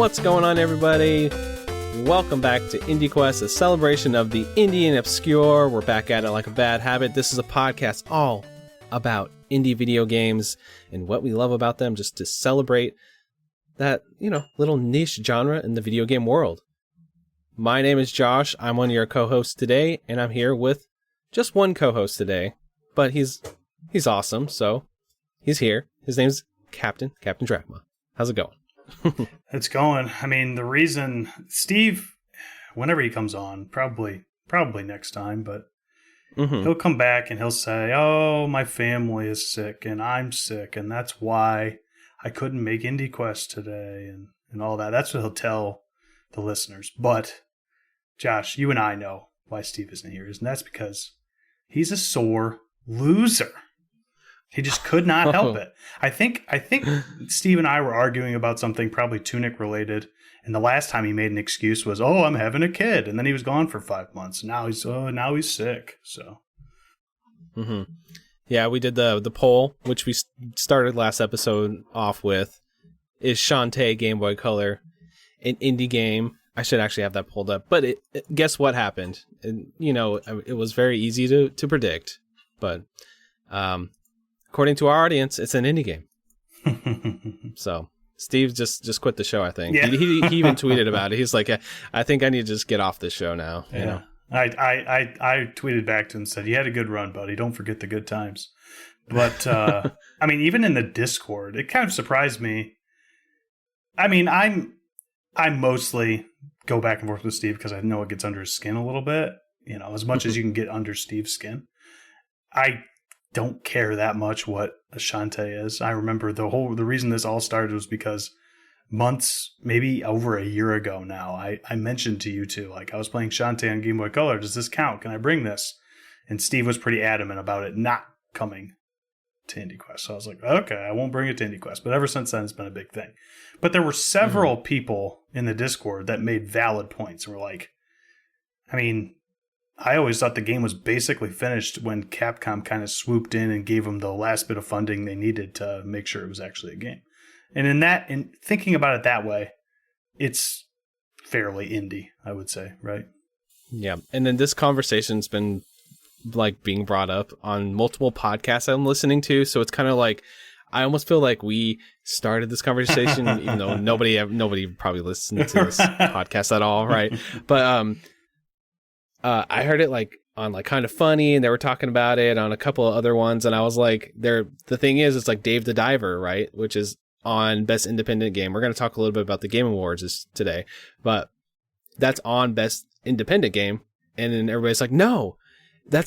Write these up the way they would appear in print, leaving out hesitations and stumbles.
What's going on, everybody? Welcome back to IndieQuest, a celebration of the indie and obscure. We're back at it like a bad habit. This is a podcast all about indie video games and what we love about them, just to celebrate that, little niche genre in the video game world. My name is Josh. I'm one of your co-hosts today, and I'm here with just one co-host today, but he's awesome, so he's here. His name's Captain Drachma. How's it going? It's going. I mean, the reason Steve, whenever he comes on, probably next time, but he'll come back and he'll say, "Oh, my family is sick and I'm sick, and that's why I couldn't make IndieQuest today," and all that. That's what he'll tell the listeners. But Josh, you and I know why Steve isn't here, and that's because he's a sore loser. He just could not help it. I think Steve and I were arguing about something probably Tunic related, and the last time he made an excuse was, "Oh, I'm having a kid," and then he was gone for 5 months. Now he's sick. So, yeah, we did the poll, which we started last episode off with. Is Shantae Game Boy Color an indie game? I should actually have that pulled up. But guess what happened? It was very easy to predict, but according to our audience, it's an indie game. So Steve just quit the show, I think. Yeah. He even tweeted about it. He's like, I think I need to just get off this show now. Yeah. I tweeted back to him and said, "You had a good run, buddy. Don't forget the good times." But, I mean, even in the Discord, it kind of surprised me. I mean, I mostly go back and forth with Steve because I know it gets under his skin a little bit. As much as you can get under Steve's skin. I don't care that much what a Shantae is. I remember the reason this all started was because months, maybe over a year ago now, I mentioned to you two, like, I was playing Shantae on Game Boy Color. Does this count? Can I bring this? And Steve was pretty adamant about it not coming to IndieQuest. So I was like, okay, I won't bring it to IndieQuest. But ever since then, it's been a big thing. But there were several people in the Discord that made valid points and were like, I mean, I always thought the game was basically finished when Capcom kind of swooped in and gave them the last bit of funding they needed to make sure it was actually a game. And in thinking about it that way, it's fairly indie, I would say, right? Yeah. And then this conversation's been like being brought up on multiple podcasts I'm listening to. So it's kind of like, I almost feel like we started this conversation, even though nobody probably listens to this podcast at all, right? But I heard it like on like Kind of Funny, and they were talking about it on a couple of other ones, and I was like, the thing is, it's like Dave the Diver, right? Which is on Best Independent Game. We're going to talk a little bit about the Game Awards today, but that's on Best Independent Game, and then everybody's like, no, that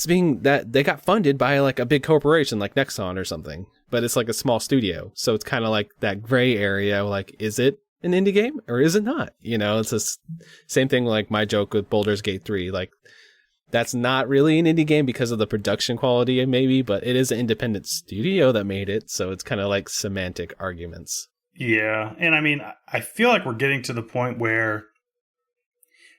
they got funded by like a big corporation like Nexon or something, but it's like a small studio, so it's kind of like that gray area. Like, is it an indie game or is it not? It's the same thing like my joke with Baldur's Gate 3. Like, that's not really an indie game because of the production quality, maybe, but it is an independent studio that made it, so it's kind of like semantic arguments. Yeah, and I mean, I feel like we're getting to the point where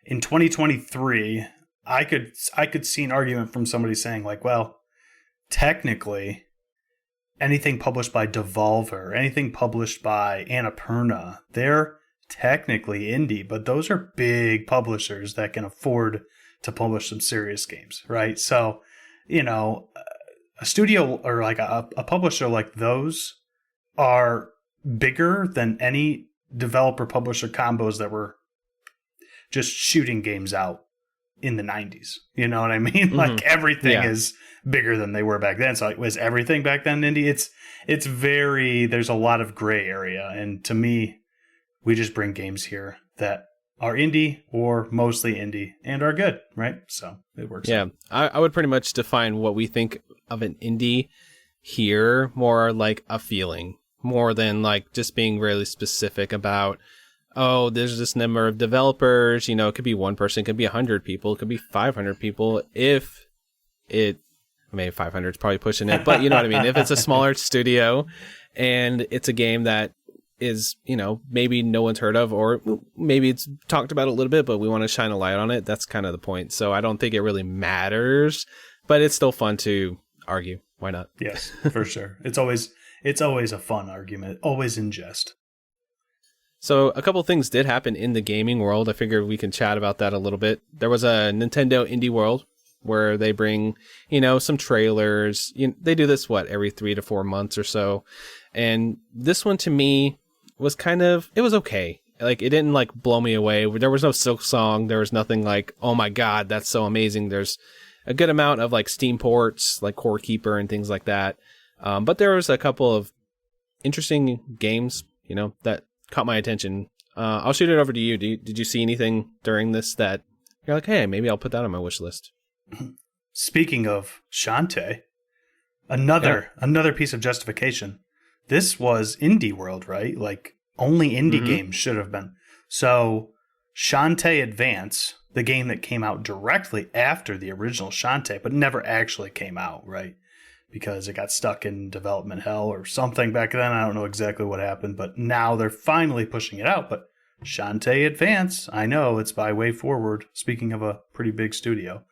in 2023, I could see an argument from somebody saying like, well, technically, anything published by Devolver, anything published by Annapurna, they're technically indie, but those are big publishers that can afford to publish some serious games, right? So, a studio or like a publisher like those are bigger than any developer-publisher combos that were just shooting games out in the 90s. You know what I mean? Like, everything is bigger than they were back then. So, like, was everything back then indie? It's very, there's a lot of gray area. And to me, we just bring games here that are indie or mostly indie and are good, right? So it works. Yeah, I would pretty much define what we think of an indie here more like a feeling, more than like just being really specific about, oh, there's this number of developers, it could be one person, it could be 100 people, it could be 500 people. If it, I mean, 500 is probably pushing it, but you know what I mean? If it's a smaller studio and it's a game that is, maybe no one's heard of, or maybe it's talked about a little bit, but we want to shine a light on it. That's kind of the point. So I don't think it really matters, but it's still fun to argue. Why not? Yes, for sure. It's always a fun argument, always in jest. So a couple things did happen in the gaming world. I figured we can chat about that a little bit. There was a Nintendo Indie World where they bring, some trailers. They do this, every 3 to 4 months or so. And this one to me was it was okay. Like, it didn't blow me away. There was no Silk Song. There was nothing like, oh my God, that's so amazing. There's a good amount of Steam ports, like Core Keeper and things like that. But there was a couple of interesting games, that caught my attention. I'll shoot it over to you. Did you see anything during this that you're like, hey, maybe I'll put that on my wish list? Speaking of Shantae, another piece of justification. This was Indie World, right? Only indie games should have been. So Shantae Advance, the game that came out directly after the original Shantae, but never actually came out, right? Because it got stuck in development hell or something back then. I don't know exactly what happened, but now they're finally pushing it out. But Shantae Advance, I know it's by Way Forward, speaking of a pretty big studio.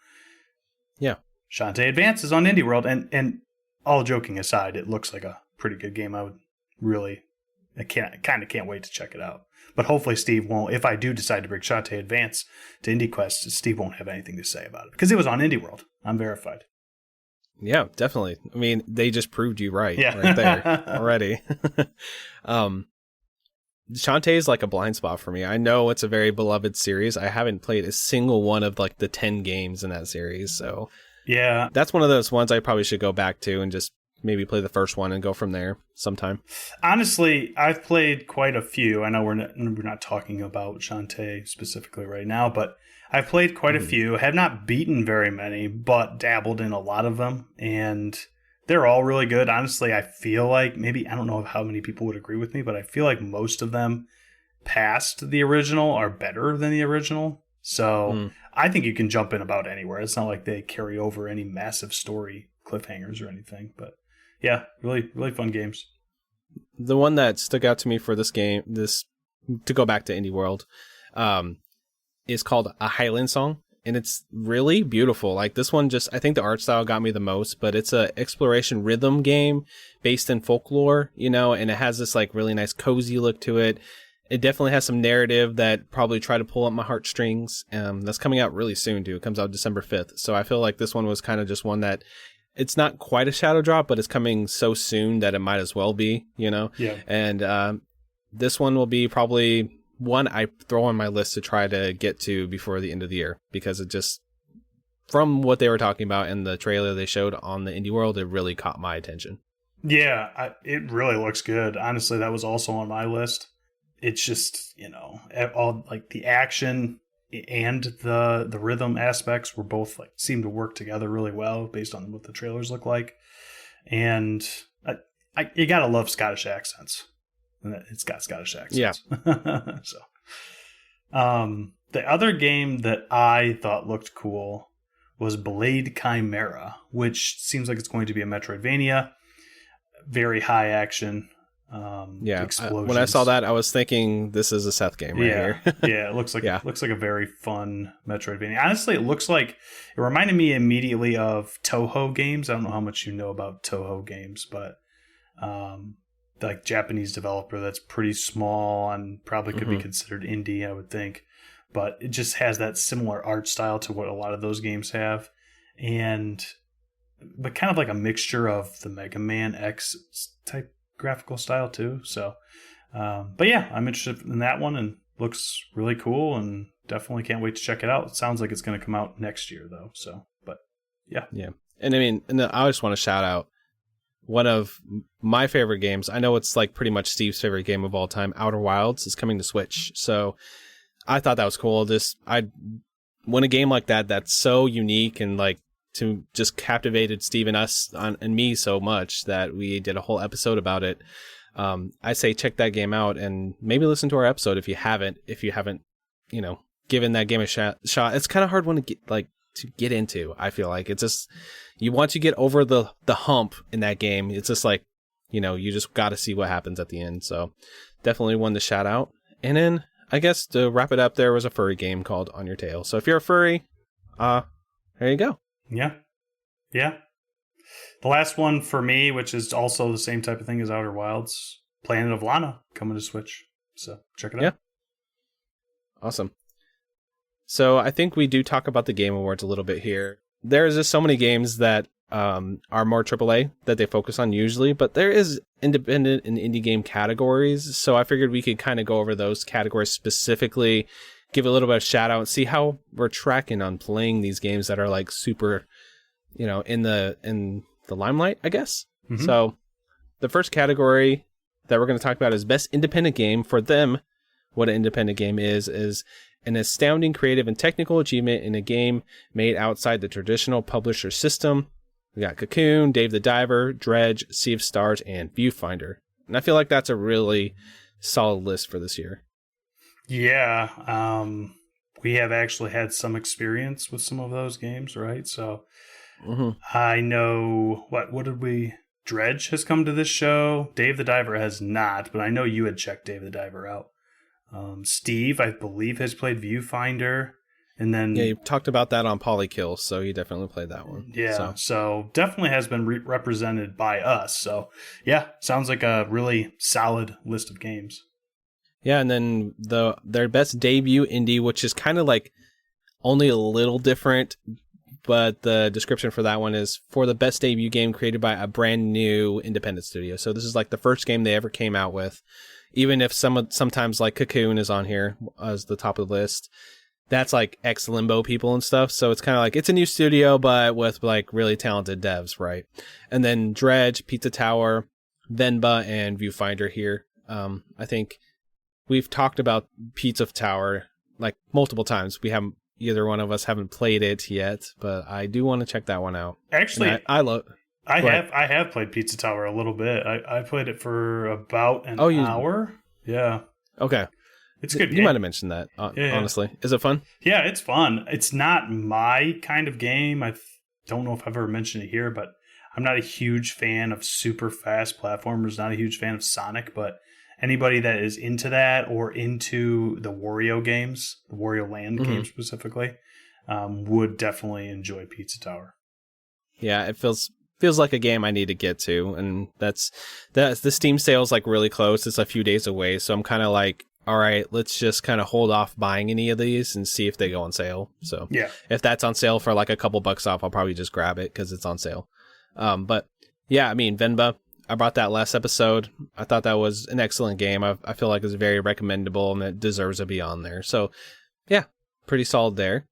Yeah. Shantae Advance is on Indie World, and all joking aside, it looks like a pretty good game. I can't wait to check it out. But hopefully Steve won't, if I do decide to bring Shantae Advance to IndieQuest, Steve won't have anything to say about it. Because it was on Indie World. I'm verified. Yeah, definitely. I mean, they just proved you right there already. Shantae is like a blind spot for me. I know it's a very beloved series. I haven't played a single one of the 10 games in that series. So yeah, that's one of those ones I probably should go back to and just maybe play the first one and go from there sometime. Honestly, I've played quite a few. I know we're not talking about Shantae specifically right now, but I've played quite a few. Have not beaten very many, but dabbled in a lot of them, and they're all really good. Honestly, I feel like I don't know how many people would agree with me, but I feel like most of them past the original are better than the original. So I think you can jump in about anywhere. It's not like they carry over any massive story cliffhangers or anything, but yeah, really, really fun games. The one that stuck out to me for this game, to go back to Indie World, is called A Highland Song, and it's really beautiful. This one I think the art style got me the most, but it's a exploration rhythm game based in folklore, and it has this really nice cozy look to it. It definitely has some narrative that probably try to pull up my heartstrings. That's coming out really soon too. It comes out December 5th. So I feel like this one was kind of just one that it's not quite a shadow drop, but it's coming so soon that it might as well be, Yeah. And this one will be probably one I throw on my list to try to get to before the end of the year, because it just, from what they were talking about in the trailer they showed on the Indie World, it really caught my attention. Yeah, it really looks good. Honestly, that was also on my list. It's just, all the action and the rhythm aspects were both seem to work together really well based on what the trailers look like. And you gotta love Scottish accents. It's got Scottish accents. Yeah. So, the other game that I thought looked cool was Blade Chimera, which seems like it's going to be a Metroidvania, very high action. Explosions. When I saw that, I was thinking this is a Seth game here. Yeah, it looks like a very fun Metroidvania. Honestly, it reminded me immediately of Toho games. I don't know how much you know about Toho games, but Japanese developer that's pretty small and probably could be considered indie, I would think. But it just has that similar art style to what a lot of those games have, but kind of like a mixture of the Mega Man X type graphical style too. So but yeah, I'm interested in that one, and looks really cool, and definitely can't wait to check it out. It sounds like it's going to come out next year though, so but yeah. And I just want to shout out one of my favorite games. I know it's pretty much Steve's favorite game of all time. Outer Wilds is coming to Switch, so I thought that was cool. When a game like that's so unique and to just captivated Steve and us and me so much that we did a whole episode about it. I say check that game out and maybe listen to our episode if you haven't, given that game a shot. It's kind of hard one to get into. I feel like it's just, once you get over the hump in that game, it's just you just got to see what happens at the end. So definitely one to shout out. And then I guess to wrap it up, there was a furry game called On Your Tail. So if you're a furry, there you go. Yeah. The last one for me, which is also the same type of thing as Outer Wilds, Planet of Lana, coming to Switch. So check it out. Yeah. Awesome. So I think we do talk about the Game Awards a little bit here. There's just so many games that are more AAA that they focus on usually, but there is independent and indie game categories. So I figured we could kind of go over those categories specifically, give a little bit of shout out, and see how we're tracking on playing these games that are like super, in the limelight, I guess. Mm-hmm. So the first category that we're going to talk about is Best Independent Game. For them, what an independent game is an astounding creative and technical achievement in a game made outside the traditional publisher system. We got Cocoon, Dave the Diver, Dredge, Sea of Stars, and Viewfinder. And I feel like that's a really solid list for this year. Yeah, we have actually had some experience with some of those games, right? So I know, what did we... Dredge has come to this show. Dave the Diver has not, but I know you had checked Dave the Diver out. Steve, I believe, has played Viewfinder. And then, yeah, you talked about that on Polykill, so he definitely played that one. Yeah, so definitely has been represented by us. So, yeah, sounds like a really solid list of games. Yeah, and then their best debut indie, which is kind of like only a little different, but the description for that one is for the best debut game created by a brand new independent studio. So this is like the first game they ever came out with, even if sometimes like Cocoon is on here as the top of the list. That's like ex-Limbo people and stuff. So it's kind of like, it's a new studio, but with like really talented devs, right? And then Dredge, Pizza Tower, Venba, and Viewfinder here. I think we've talked about Pizza Tower like multiple times. Either one of us haven't played it yet, but I do want to check that one out. Actually, I have played Pizza Tower a little bit. I played it for about an hour. Yeah. Okay. It's good. You might have mentioned that, honestly. Is it fun? Yeah, it's fun. It's not my kind of game. I don't know if I've ever mentioned it here, but I'm not a huge fan of super fast platformers, not a huge fan of Sonic, but anybody that is into that or into the Wario games, the Wario Land games specifically, would definitely enjoy Pizza Tower. Yeah, it feels like a game I need to get to, and that's the Steam sale's like really close. It's a few days away, so I'm kind of like, all right, let's just kind of hold off buying any of these and see if they go on sale. So yeah, if that's on sale for like a couple bucks off, I'll probably just grab it because it's on sale. But yeah, I mean, Venba, I brought that last episode. I thought that was an excellent game. I feel like it's very recommendable and it deserves to be on there. So yeah, pretty solid there.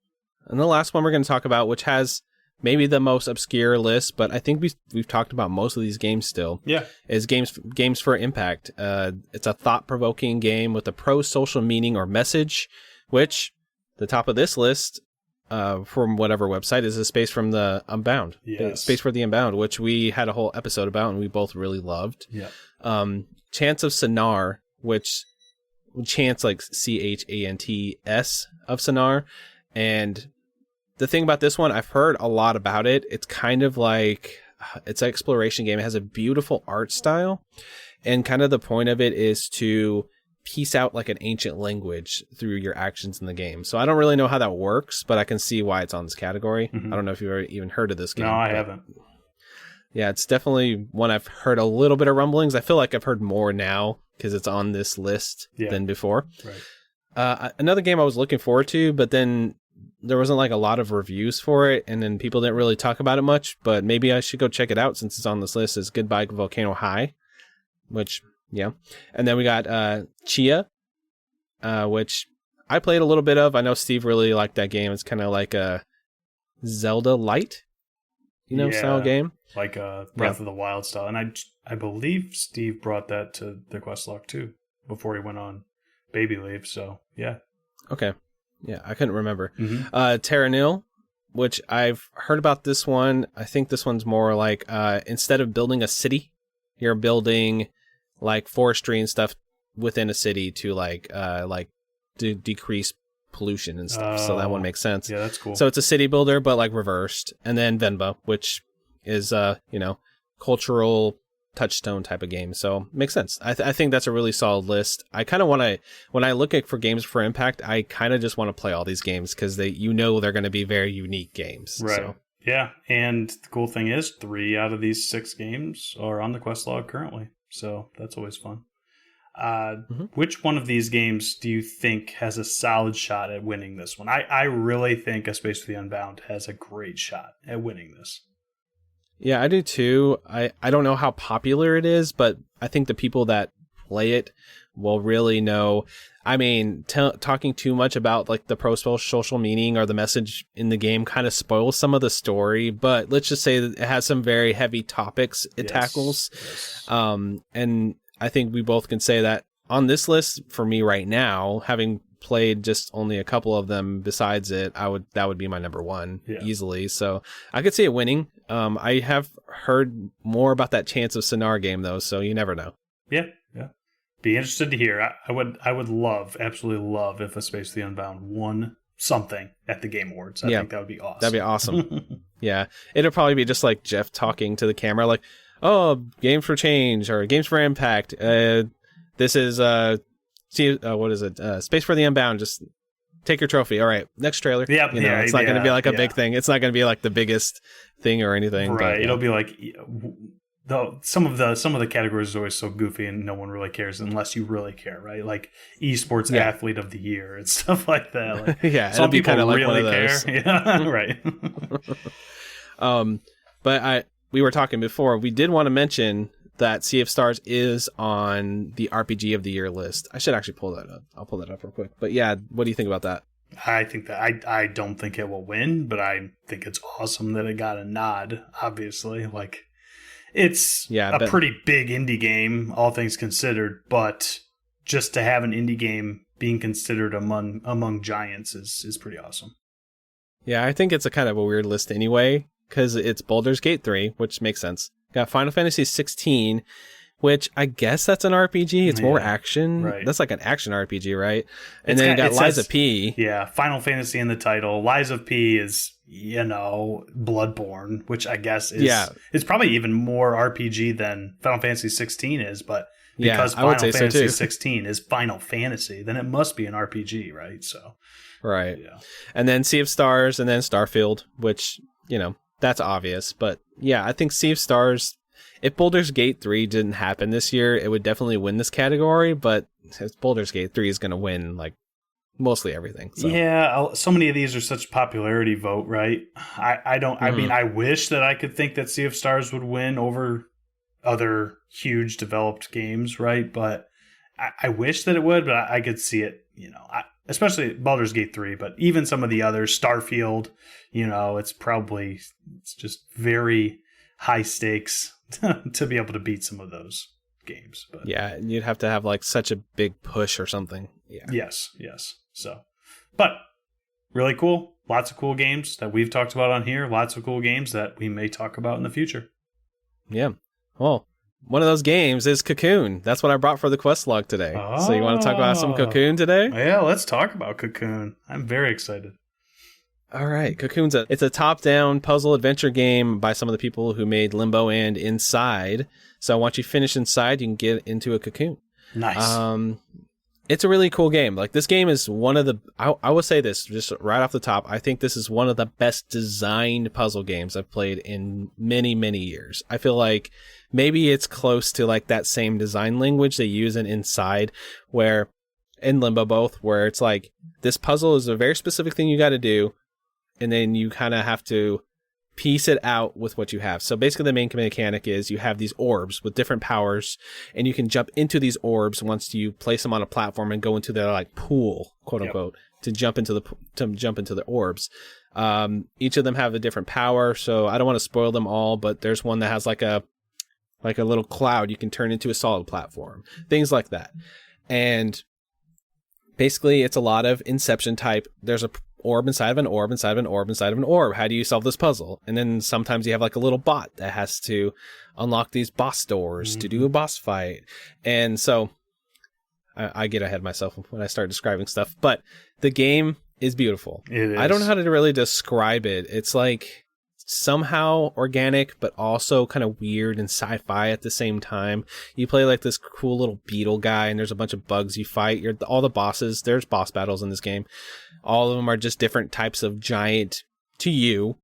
And the last one we're going to talk about, which has maybe the most obscure list, but I think we've talked about most of these games still. Yeah, is Games for Impact. It's a thought-provoking game with a pro-social meaning or message, which the top of this list from whatever website is a space from the Unbound. Yes. Space for the Unbound, which we had a whole episode about and we both really loved. Yeah. Chants of Sennaar, which Chants like Chants of Sennaar, and the thing about this one, I've heard a lot about it. It's kind of like, it's an exploration game. It has a beautiful art style. And kind of the point of it is to piece out like an ancient language through your actions in the game. So I don't really know how that works, but I can see why it's on this category. Mm-hmm. I don't know if you've ever even heard of this game. No, I haven't. Yeah, it's definitely one I've heard a little bit of rumblings. I feel like I've heard more now because it's on this list than before. Right. Another game I was looking forward to, but then there wasn't like a lot of reviews for it, and then people didn't really talk about it much, but maybe I should go check it out since it's on this list, is Goodbye Volcano High, which, yeah. And then we got Tchia, which I played a little bit of. I know Steve really liked that game. It's kind of like a Zelda light, style game. Like a Breath of the Wild style. And I believe Steve brought that to the Questlog too, before he went on baby leave, so yeah. Okay. Yeah, I couldn't remember. Mm-hmm. Terra Nil, which I've heard about this one. I think this one's more like instead of building a city, you're building like forestry and stuff within a city to to decrease pollution and stuff. So that one makes sense. Yeah, that's cool. So it's a city builder, but like reversed. And then Venba, which is cultural touchstone type of game. So makes sense. I think that's a really solid list. I kind of want to, when I look for games for Impact, I kind of just want to play all these games because they're going to be very unique games. Right. So. Yeah. And the cool thing is 3 out of these 6 games are on the Questlog currently. So that's always fun. Which one of these games do you think has a solid shot at winning this one? I really think A Space for the Unbound has a great shot at winning this. Yeah, I do too. I don't know how popular it is, but I think the people that play it will really know. I mean, talking too much about like the social meaning or the message in the game kind of spoils some of the story, but let's just say that it has some very heavy topics it tackles. Yes. And I think we both can say that on this list for me right now, having played just only a couple of them besides it, that would be my number one easily. So I could see it winning. I have heard more about that Chants of Sennaar game though, so you never know. Yeah. Be interested to hear. I would absolutely love if A Space for the Unbound won something at the Game Awards. I think that would be awesome. That'd be awesome. Yeah. It'll probably be just like Jeff talking to the camera like, oh, Games for Change or Games for Impact. This is what is it? Space for the Unbound. Just take your trophy. All right, next trailer. Yeah, it's not going to be like a big thing. It's not going to be like the biggest thing or anything. Right. But, It'll be like some of the categories are always so goofy and no one really cares unless you really care, right? Like esports athlete of the year and stuff like that. Like, yeah, some people kind of really like one of those. care. Yeah, right. But we were talking before. We did want to mention that Sea of Stars is on the RPG of the Year list. I should actually pull that up. I'll pull that up real quick. But yeah, what do you think about that? I think that I don't think it will win, but I think it's awesome that it got a nod. Obviously, like it's a pretty big indie game, all things considered. But just to have an indie game being considered among giants is pretty awesome. Yeah, I think it's a kind of a weird list anyway because it's Baldur's Gate 3, which makes sense. Got Final Fantasy 16, which I guess that's an RPG. It's more action. Right. That's like an action RPG, right? And then you got Lies of P. Yeah, Final Fantasy in the title. Lies of P is, Bloodborne, which I guess is probably even more RPG than Final Fantasy 16 is, but because Final Fantasy 16 is Final Fantasy, then it must be an RPG, right? So, right. Yeah. And then Sea of Stars and then Starfield, which, that's obvious, but yeah, I think Sea of Stars, if Baldur's Gate 3 didn't happen this year, it would definitely win this category, but Baldur's Gate 3 is going to win, like, mostly everything. So. Yeah, so many of these are such popularity vote, right? I mean, I wish that I could think that Sea of Stars would win over other huge developed games, right? But I wish that it would, but I could see it, especially Baldur's Gate 3, but even some of the others, Starfield, it's just very high stakes to be able to beat some of those games. But yeah, you'd have to have like such a big push or something. Yeah. Yes. So, but really cool. Lots of cool games that we've talked about on here. Lots of cool games that we may talk about in the future. Yeah. Well, one of those games is Cocoon. That's what I brought for the quest log today. Oh. So you want to talk about some Cocoon today? Yeah, let's talk about Cocoon. I'm very excited. All right, Cocoon's it's a top-down puzzle adventure game by some of the people who made Limbo and Inside. So once you finish Inside, you can get into a Cocoon. Nice. It's a really cool game. Like this game is one of the I will say this just right off the top. I think this is one of the best designed puzzle games I've played in many, many years. I feel like maybe it's close to like that same design language they use in Inside, where in Limbo both, where it's like this puzzle is a very specific thing you got to do. And then you kind of have to piece it out with what you have. So basically the main mechanic is you have these orbs with different powers, and you can jump into these orbs once you place them on a platform and go into their like pool, quote unquote, to jump into the orbs. Each of them have a different power, so I don't want to spoil them all, but there's one that has like a little cloud you can turn into a solid platform, things like that. And basically it's a lot of Inception type. There's a orb inside of an orb inside of an orb inside of an orb. How do you solve this puzzle? And then sometimes you have like a little bot that has to unlock these boss doors to do a boss fight. And so I get ahead of myself when I start describing stuff, but the game is beautiful. It is. I don't know how to really describe it. It's like somehow organic, but also kind of weird and sci-fi at the same time. You play like this cool little beetle guy, and there's a bunch of bugs you fight. All the bosses, there's boss battles in this game. All of them are just different types of giant, to you,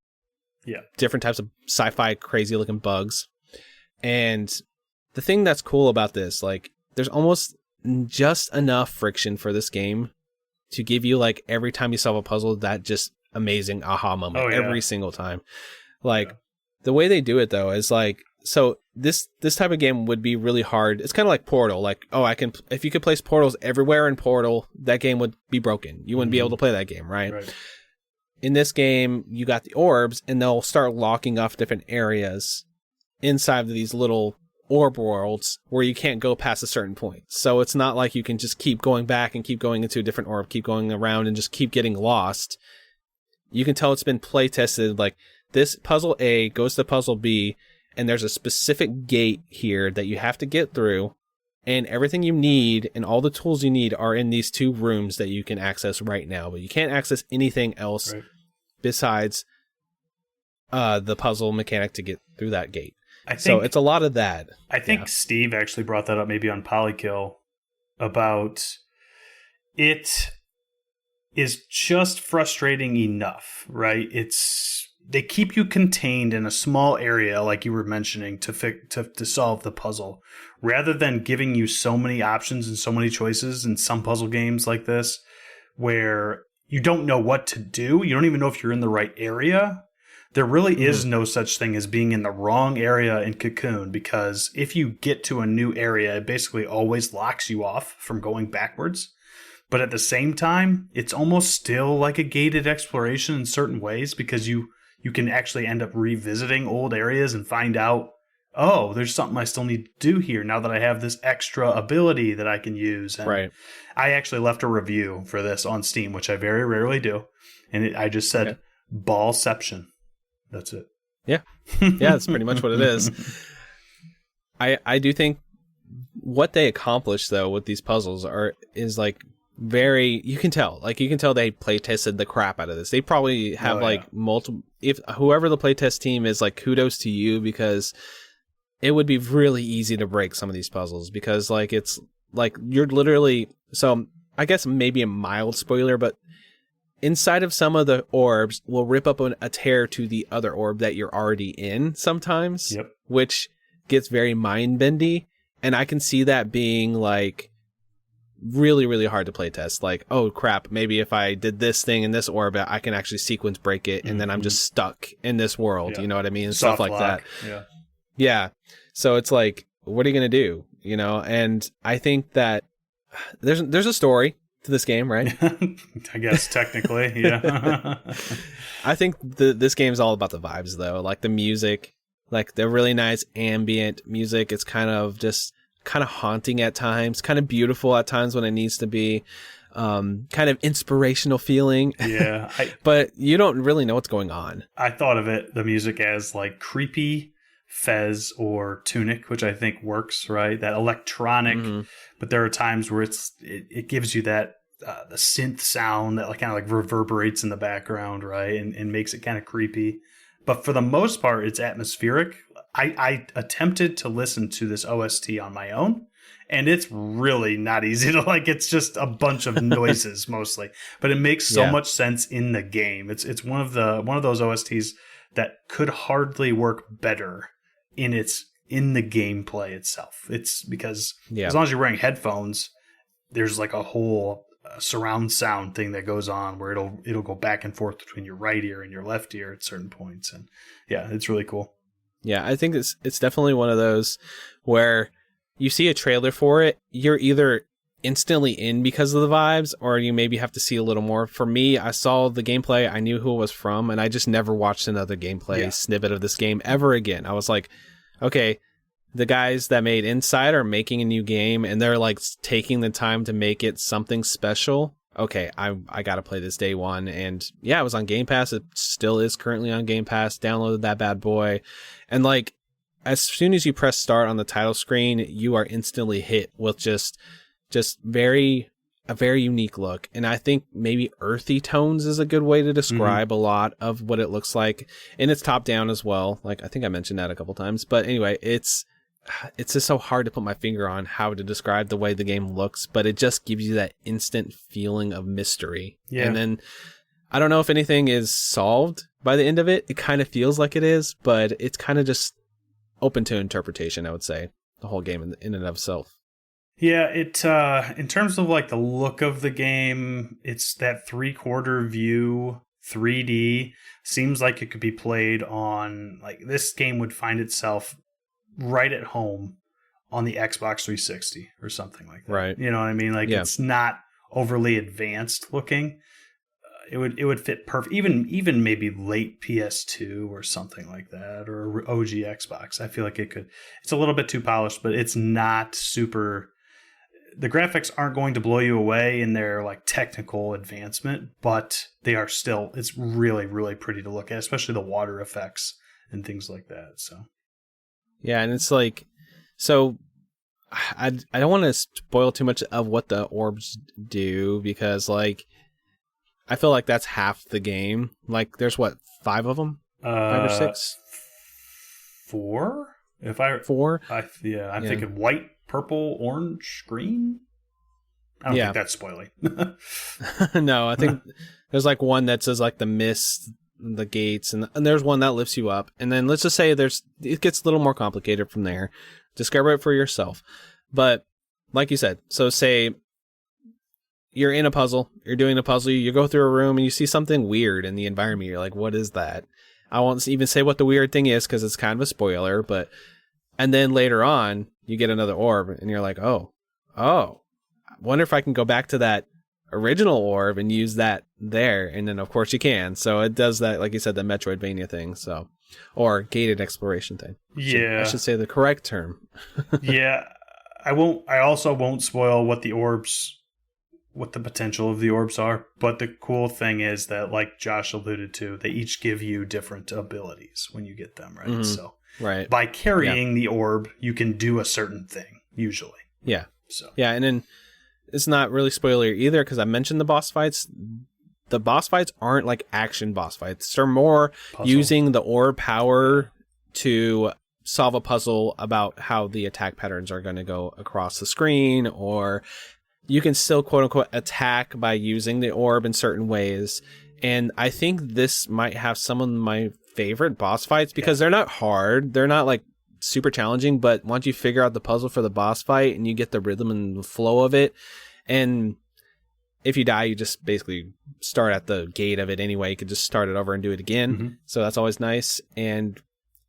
different types of sci-fi crazy looking bugs. And the thing that's cool about this, like, there's almost just enough friction for this game to give you, like, every time you solve a puzzle, that just amazing aha moment every single time. Like, the way they do it, though, is like, so this type of game would be really hard. It's kind of like Portal. Like, if you could place portals everywhere in Portal, that game would be broken. You wouldn't be able to play that game, right? In this game, you got the orbs, and they'll start locking off different areas inside of these little orb worlds where you can't go past a certain point. So it's not like you can just keep going back and keep going into a different orb, keep going around and just keep getting lost. You can tell it's been play tested. Like, this puzzle A goes to puzzle B, and there's a specific gate here that you have to get through, and everything you need and all the tools you need are in these 2 rooms that you can access right now, but you can't access anything else besides the puzzle mechanic to get through that gate. So it's a lot of that. I think Steve actually brought that up maybe on Polykill about it is just frustrating enough, right? They keep you contained in a small area, like you were mentioning, to solve the puzzle, rather than giving you so many options and so many choices in some puzzle games like this, where you don't know what to do. You don't even know if you're in the right area. There really is no such thing as being in the wrong area in Cocoon, because if you get to a new area, it basically always locks you off from going backwards. But at the same time, it's almost still like a gated exploration in certain ways, because you can actually end up revisiting old areas and find out, oh, there's something I still need to do here now that I have this extra ability that I can use. And I actually left a review for this on Steam, which I very rarely do. And I just said, Ballception. That's it. Yeah. Yeah, that's pretty much what it is. I do think what they accomplish, though, with these puzzles is like very, you can tell they play tested the crap out of this. They probably have multiple, if whoever the playtest team is, like, kudos to you, because it would be really easy to break some of these puzzles, because like it's like you're literally, so I guess maybe a mild spoiler, but inside of some of the orbs will rip up a tear to the other orb that you're already in sometimes, which gets very mind bendy, and I can see that being like really, really hard to play test. Like, oh crap, maybe if I did this thing in this orbit, I can actually sequence break it, and then I'm just stuck in this world. You know what I mean? Soft Stuff like lock. that. Yeah. So it's like, what are you gonna do? You know? And I think that there's a story to this game, right? I guess technically, yeah. I think this game is all about the vibes, though. Like the music, like the really nice ambient music. It's kind of haunting at times, kind of beautiful at times when it needs to be, kind of inspirational feeling. Yeah. But you don't really know what's going on. I thought of the music as like creepy Fez or Tunic, which I think works, right? That electronic, but there are times where it gives you that the synth sound that like kind of like reverberates in the background, right? And makes it kind of creepy. But for the most part, it's atmospheric. I attempted to listen to this OST on my own, and it's really not easy to like. It's just a bunch of noises mostly, but it makes so much sense in the game. It's one of those OSTs that could hardly work better in the gameplay itself. It's because as long as you're wearing headphones, there's like a whole surround sound thing that goes on where it'll go back and forth between your right ear and your left ear at certain points, and yeah, it's really cool. Yeah, I think it's definitely one of those where you see a trailer for it, you're either instantly in because of the vibes, or you maybe have to see a little more. For me, I saw the gameplay, I knew who it was from, and I just never watched another gameplay snippet of this game ever again. I was like, okay, the guys that made Inside are making a new game, and they're like taking the time to make it something special. Okay, I gotta play this day one. And yeah, it was on Game Pass. It still is currently on Game Pass. Downloaded that bad boy. And like, as soon as you press start on the title screen, you are instantly hit with just a very unique look. And I think maybe earthy tones is a good way to describe a lot of what it looks like. And it's top down as well. Like, I think I mentioned that a couple times, but anyway, it's just so hard to put my finger on how to describe the way the game looks, but it just gives you that instant feeling of mystery. Yeah. And then I don't know if anything is solved by the end of it. It kind of feels like it is, but it's kind of just open to interpretation, I would say, the whole game in and of itself. Yeah, it in terms of like the look of the game, it's that 3/4 view 3D. Seems like it could be played on, like, this game would find itself right at home on the Xbox 360 or something like that. Right. You know what I mean? Like, Yeah. it's not overly advanced looking. It would fit perfect, even maybe late PS2 or something like that, or OG Xbox. I feel like it could. It's a little bit too polished, but it's not super. The graphics aren't going to blow you away in their like technical advancement, but they are still. It's really, really pretty to look at, especially the water effects and things like that. So Yeah, and it's like, so I don't want to spoil too much of what the orbs do, because like I feel like that's half the game. Like, there's what, 5 of them, 5 or 6, 4. If 4. I'm thinking white, purple, orange, green. I don't think that's spoiling. No, I think there's like one that says like the mist, the gates, and there's one that lifts you up. And then let's just say it gets a little more complicated from there. Discover it for yourself. But like you said, so say you're in a puzzle, you're doing a puzzle, you go through a room and you see something weird in the environment. You're like, what is that? I won't even say what the weird thing is because it's kind of a spoiler, and then later on you get another orb and you're like, oh, I wonder if I can go back to that original orb and use that there. And then of course you can. So it does that, like you said, the Metroidvania thing. So, or gated exploration thing. Yeah. I should say the correct term. Yeah. I also won't spoil what the potential of the orbs are. But the cool thing is that, like Josh alluded to, they each give you different abilities when you get them, right? Mm-hmm. So right. by carrying the orb, you can do a certain thing, usually. Yeah. So yeah, and then it's not really spoiler either because I mentioned the boss fights. The boss fights aren't like action boss fights. They're more using the orb power to solve a puzzle about how the attack patterns are going to go across the screen, or you can still quote unquote attack by using the orb in certain ways. And I think this might have some of my favorite boss fights because they're not hard. They're not like super challenging, but once you figure out the puzzle for the boss fight and you get the rhythm and the flow of it, and if you die, you just basically start at the gate of it anyway. You could just start it over and do it again. Mm-hmm. So that's always nice. And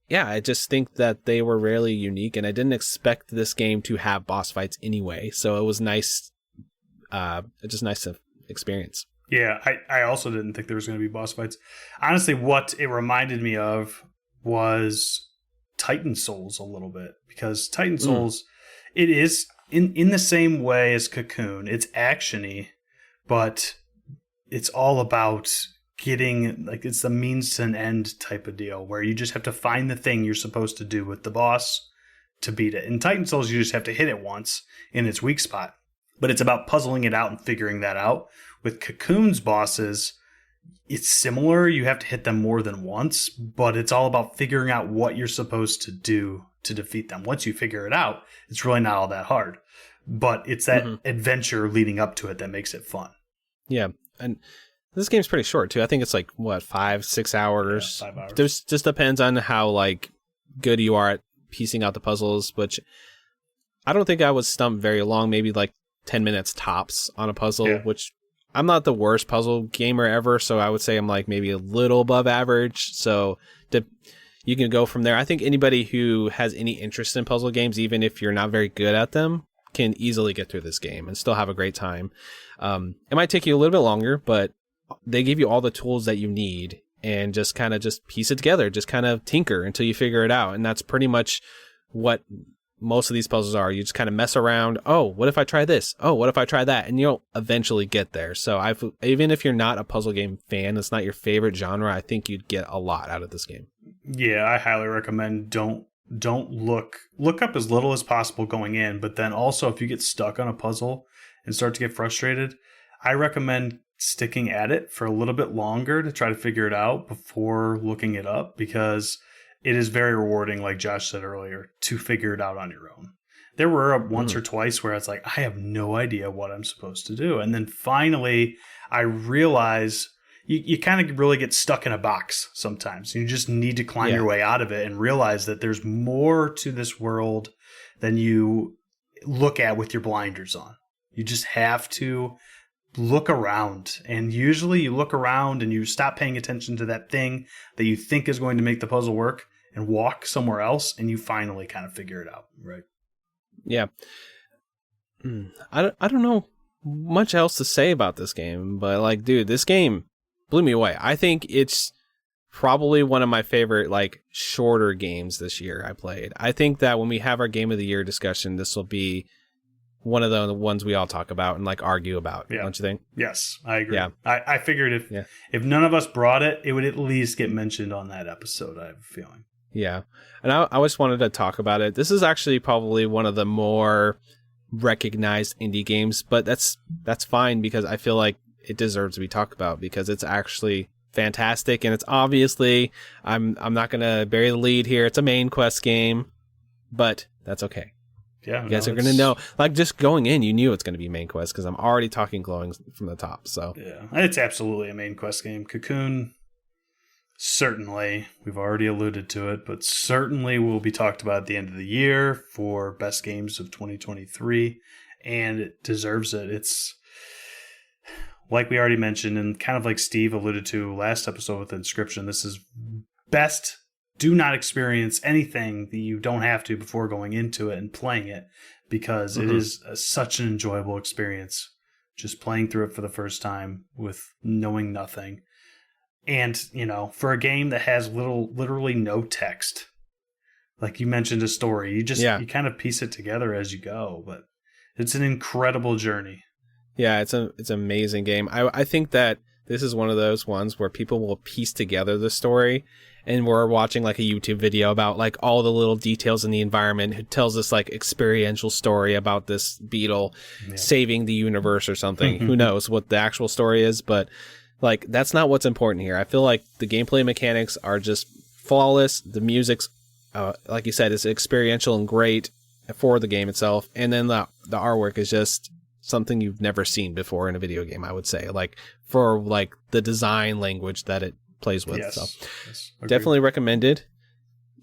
yeah, I just think that they were really unique, and I didn't expect this game to have boss fights anyway. So it was nice. Just nice to experience. Yeah, I also didn't think there was going to be boss fights. Honestly, what it reminded me of was Titan Souls a little bit, because Titan Souls, it is in the same way as Cocoon. It's action-y, but it's all about getting, like, it's the means to an end type of deal where you just have to find the thing you're supposed to do with the boss to beat it. In Titan Souls, you just have to hit it once in its weak spot, but it's about puzzling it out and figuring that out. With Cocoon's bosses, it's similar. You have to hit them more than once, but it's all about figuring out what you're supposed to do to defeat them. Once you figure it out, it's really not all that hard, but it's that adventure leading up to it that makes it fun. Yeah, and this game's pretty short too. I think it's like, what, 5-6 hours? Yeah, 5 hours. There's just depends on how like good you are at piecing out the puzzles, which I don't think I was stumped very long, maybe like 10 minutes tops on a puzzle, which I'm not the worst puzzle gamer ever, so I would say I'm like maybe a little above average. So you can go from there. I think anybody who has any interest in puzzle games, even if you're not very good at them, can easily get through this game and still have a great time. It might take you a little bit longer, but they give you all the tools that you need, and just kind of just piece it together, just kind of tinker until you figure it out. And that's pretty much what most of these puzzles are. You just kind of mess around. Oh, what if I try this? Oh, what if I try that? And you'll eventually get there. So even if you're not a puzzle game fan, it's not your favorite genre, I think you'd get a lot out of this game. Yeah, I highly recommend don't look up as little as possible going in, but then also if you get stuck on a puzzle and start to get frustrated, I recommend sticking at it for a little bit longer to try to figure it out before looking it up, because it is very rewarding, like Josh said earlier, to figure it out on your own. There were once or twice where it's like, I have no idea what I'm supposed to do. And then finally, I realize you kind of really get stuck in a box sometimes. You just need to climb your way out of it and realize that there's more to this world than you look at with your blinders on. You just have to look around. And usually you look around and you stop paying attention to that thing that you think is going to make the puzzle work and walk somewhere else, and you finally kind of figure it out, right? Yeah. I don't know much else to say about this game, but like, dude, this game blew me away. I think it's probably one of my favorite, like, shorter games this year I played. I think that when we have our Game of the Year discussion, this will be one of the ones we all talk about and, like, argue about. Yeah. Don't you think? Yes, I agree. Yeah. I figured if none of us brought it, it would at least get mentioned on that episode, I have a feeling. Yeah. And I just wanted to talk about it. This is actually probably one of the more recognized indie games, but that's fine, because I feel like it deserves to be talked about, because it's actually fantastic, and it's obviously, I'm not gonna bury the lead here, it's a main quest game, but that's okay. Yeah, you guys are gonna know, like, just going in, you knew it's gonna be main quest, because I'm already talking glowing from the top. So yeah, it's absolutely a main quest game. Cocoon, certainly, we've already alluded to it, but certainly will be talked about at the end of the year for best games of 2023, and it deserves it. It's like we already mentioned, and kind of like Steve alluded to last episode with Inscription, this is best. Do not experience anything that you don't have to before going into it and playing it, because it is such an enjoyable experience just playing through it for the first time with knowing nothing. And, you know, for a game that has literally no text, like you mentioned a story, you kind of piece it together as you go, but it's an incredible journey. Yeah, it's an amazing game. I think that this is one of those ones where people will piece together the story, and we're watching like a YouTube video about like all the little details in the environment. Who tells this like experiential story about this beetle saving the universe or something. Who knows what the actual story is, but like that's not what's important here. I feel like the gameplay mechanics are just flawless. The music's, like you said, is experiential and great for the game itself, and then the artwork is just something you've never seen before in a video game, I would say, like for like the design language that it plays with. Yes. So definitely recommended.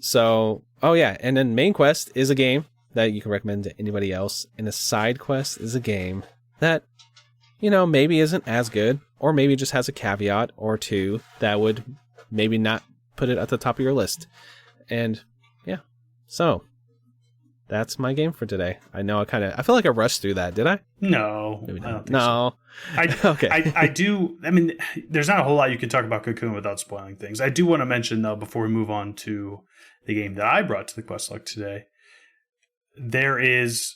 So, and then main quest is a game that you can recommend to anybody else, and a side quest is a game that, you know, maybe isn't as good, or maybe just has a caveat or two that would maybe not put it at the top of your list. And yeah, so that's my game for today. I know I feel like I rushed through that. Did I? No. Maybe not. I don't think no. So. Okay. I do. I mean, there's not a whole lot you can talk about Cocoon without spoiling things. I do want to mention, though, before we move on to the game that I brought to the quest log today, there is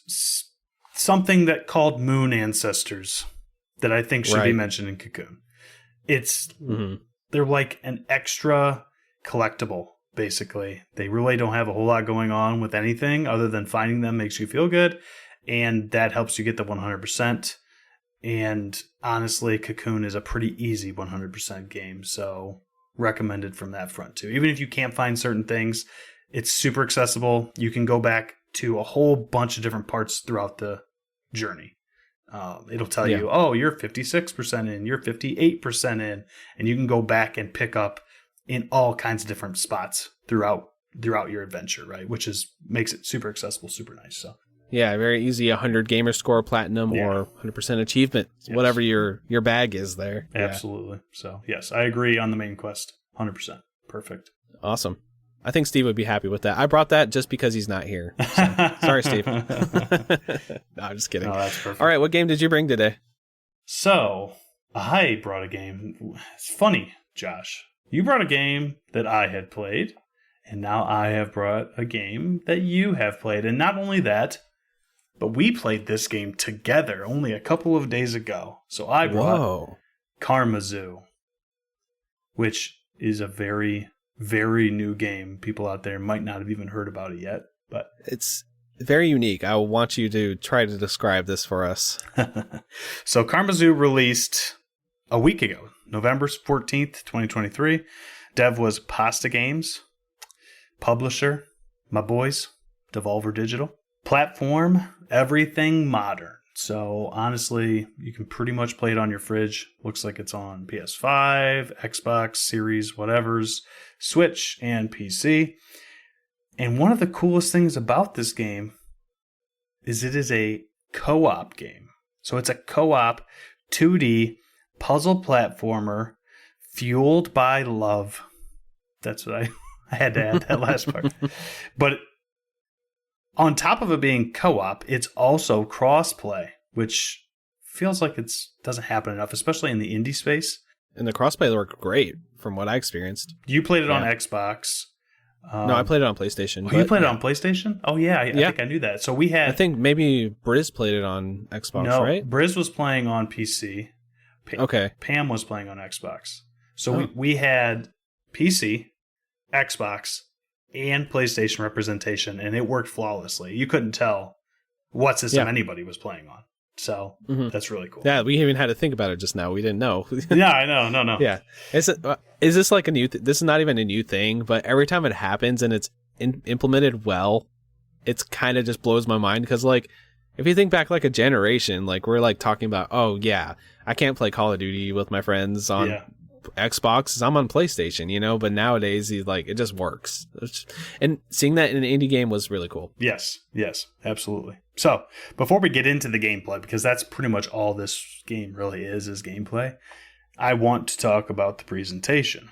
something that called Moon Ancestors that I think should be mentioned in Cocoon. It's they're like an extra collectible. Basically, they really don't have a whole lot going on with anything other than finding them makes you feel good, and that helps you get the 100%. And honestly, Cocoon is a pretty easy 100% game, so recommended from that front too. Even if you can't find certain things, it's super accessible. You can go back to a whole bunch of different parts throughout the journey. It'll tell you, oh, you're 56% in, you're 58% in, and you can go back and pick up in all kinds of different spots throughout your adventure, right? Which makes it super accessible, super nice. So yeah, very easy. 100 gamer score, platinum, or 100% achievement, whatever your bag is there. Absolutely. Yeah. So yes, I agree on the main quest, 100%. Perfect. Awesome. I think Steve would be happy with that. I brought that just because he's not here. So, sorry, Steve. No, I'm just kidding. No, that's perfect. All right, what game did you bring today? So I brought a game. It's funny, Josh. You brought a game that I had played, and now I have brought a game that you have played. And not only that, but we played this game together only a couple of days ago. So I brought Karma Zoo, which is a very, very new game. People out there might not have even heard about it yet, but it's very unique. I want you to try to describe this for us. So Karma Zoo released a week ago. November 14th, 2023. Dev was Pasta Games. Publisher, my boys, Devolver Digital. Platform, everything modern. So honestly, you can pretty much play it on your fridge. Looks like it's on PS5, Xbox, Series, whatever's, Switch, and PC. And one of the coolest things about this game is it is a co-op game. So it's a co-op 2D puzzle platformer fueled by love. That's what I had to add that last part. But on top of it being co-op, it's also cross-play, which feels like it doesn't happen enough, especially in the indie space. And the crossplay worked great from what I experienced. You played it on Xbox. No, I played it on PlayStation. You played it on PlayStation? Oh, yeah. I think I knew that. So we had... I think maybe Briz played it on Xbox, right? Briz was playing on PC. Okay. Pam was playing on Xbox. So we had PC, Xbox, and PlayStation representation, and it worked flawlessly. You couldn't tell what system anybody was playing on. So that's really cool. Yeah, we even had to think about it just now. We didn't know. Yeah, I know. No. Yeah. Is this like a new... this is not even a new thing, but every time it happens and it's implemented well, it's kind of just blows my mind. Because, like, if you think back like a generation, like, we're like talking about, oh, yeah, I can't play Call of Duty with my friends on Xbox, I'm on PlayStation, you know, but nowadays it just works. And seeing that in an indie game was really cool. Yes, absolutely. So before we get into the gameplay, because that's pretty much all this game really is gameplay, I want to talk about the presentation,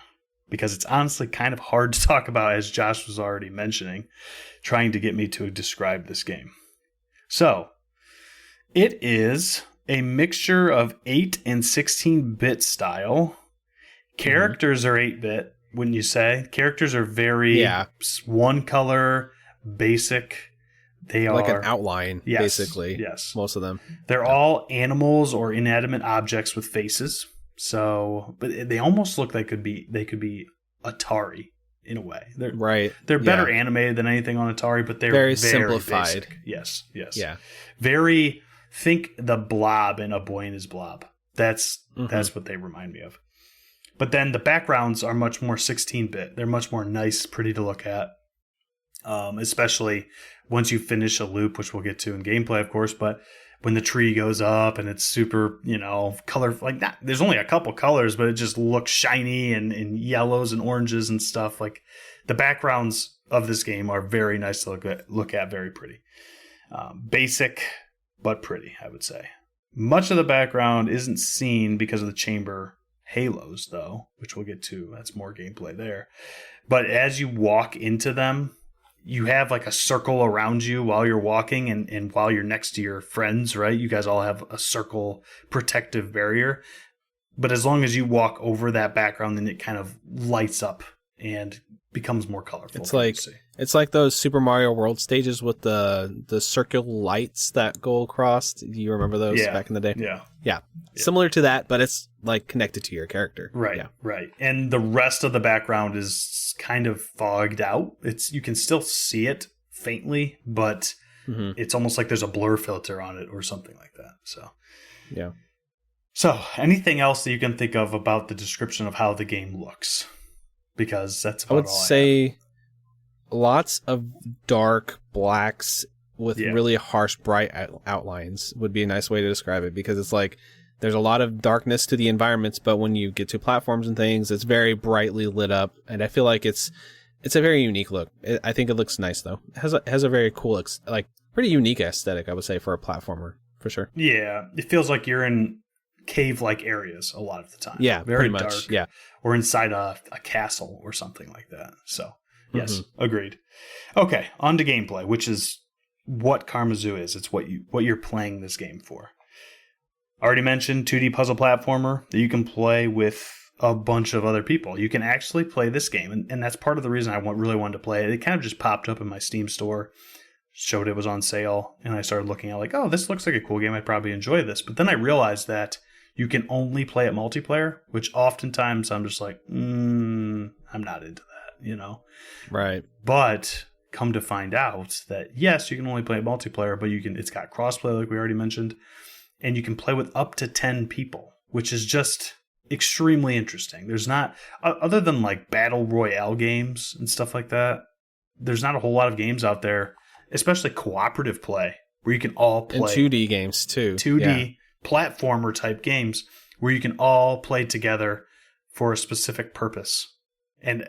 because it's honestly kind of hard to talk about, as Josh was already mentioning, trying to get me to describe this game. So it is a mixture of 8 and 16-bit style. Characters are 8-bit, wouldn't you say? Characters are very one color, basic. They are like an outline, basically. Yes. Most of them. They're all animals or inanimate objects with faces. So, but they almost look like they could be Atari in a way. They're better animated than anything on Atari, but they're very simplified. Basic. Yes. Yeah. Very, think the Blob in A Boy and His Blob. That's what they remind me of. But then the backgrounds are much more 16-bit. They're much more nice, pretty to look at. Especially once you finish a loop, which we'll get to in gameplay, of course. But when the tree goes up and it's super, color, like that. There's only a couple colors, but it just looks shiny and yellows and oranges and stuff. Like, the backgrounds of this game are very nice to look at, very pretty. Basic, but pretty, I would say. Much of the background isn't seen because of the chamber halos, though, which we'll get to. That's more gameplay there. But as you walk into them, you have like a circle around you while you're walking, and while you're next to your friends, right? You guys all have a circle protective barrier. But as long as you walk over that background, then it kind of lights up and becomes more colorful. It's like those Super Mario World stages with the circular lights that go across. Do you remember those back in the day? Yeah. Similar to that, but it's like connected to your character. Right. Yeah. Right. And the rest of the background is kind of fogged out. You can still see it faintly, but it's almost like there's a blur filter on it or something like that. So, yeah. So, anything else that you can think of about the description of how the game looks? Because that's about all I would say lots of dark blacks with really harsh, bright outlines would be a nice way to describe it, because it's like there's a lot of darkness to the environments, but when you get to platforms and things, it's very brightly lit up, and I feel like it's a very unique look. I think it looks nice, though. It has a very cool, pretty unique aesthetic, I would say, for a platformer, for sure. Yeah, it feels like you're in cave-like areas a lot of the time. Yeah, very pretty dark. Much, yeah. Or inside a castle or something like that. So, yes, agreed. Okay, on to gameplay, which is what Karma Zoo is. It's what you're playing this game for. Already mentioned 2D puzzle platformer that you can play with a bunch of other people. You can actually play this game, and that's part of the reason I really wanted to play it. It kind of just popped up in my Steam store, showed it was on sale, and I started looking at like, oh, this looks like a cool game. I'd probably enjoy this. But then I realized that you can only play it multiplayer, which oftentimes I'm just like, I'm not into that, Right. But come to find out that, yes, you can only play it multiplayer, but it's got crossplay, like we already mentioned, and you can play with up to 10 people, which is just extremely interesting. There's not, other than like battle royale games and stuff like that, there's not a whole lot of games out there, especially cooperative play, where you can all play. And 2D games, too. 2D platformer type games where you can all play together for a specific purpose. And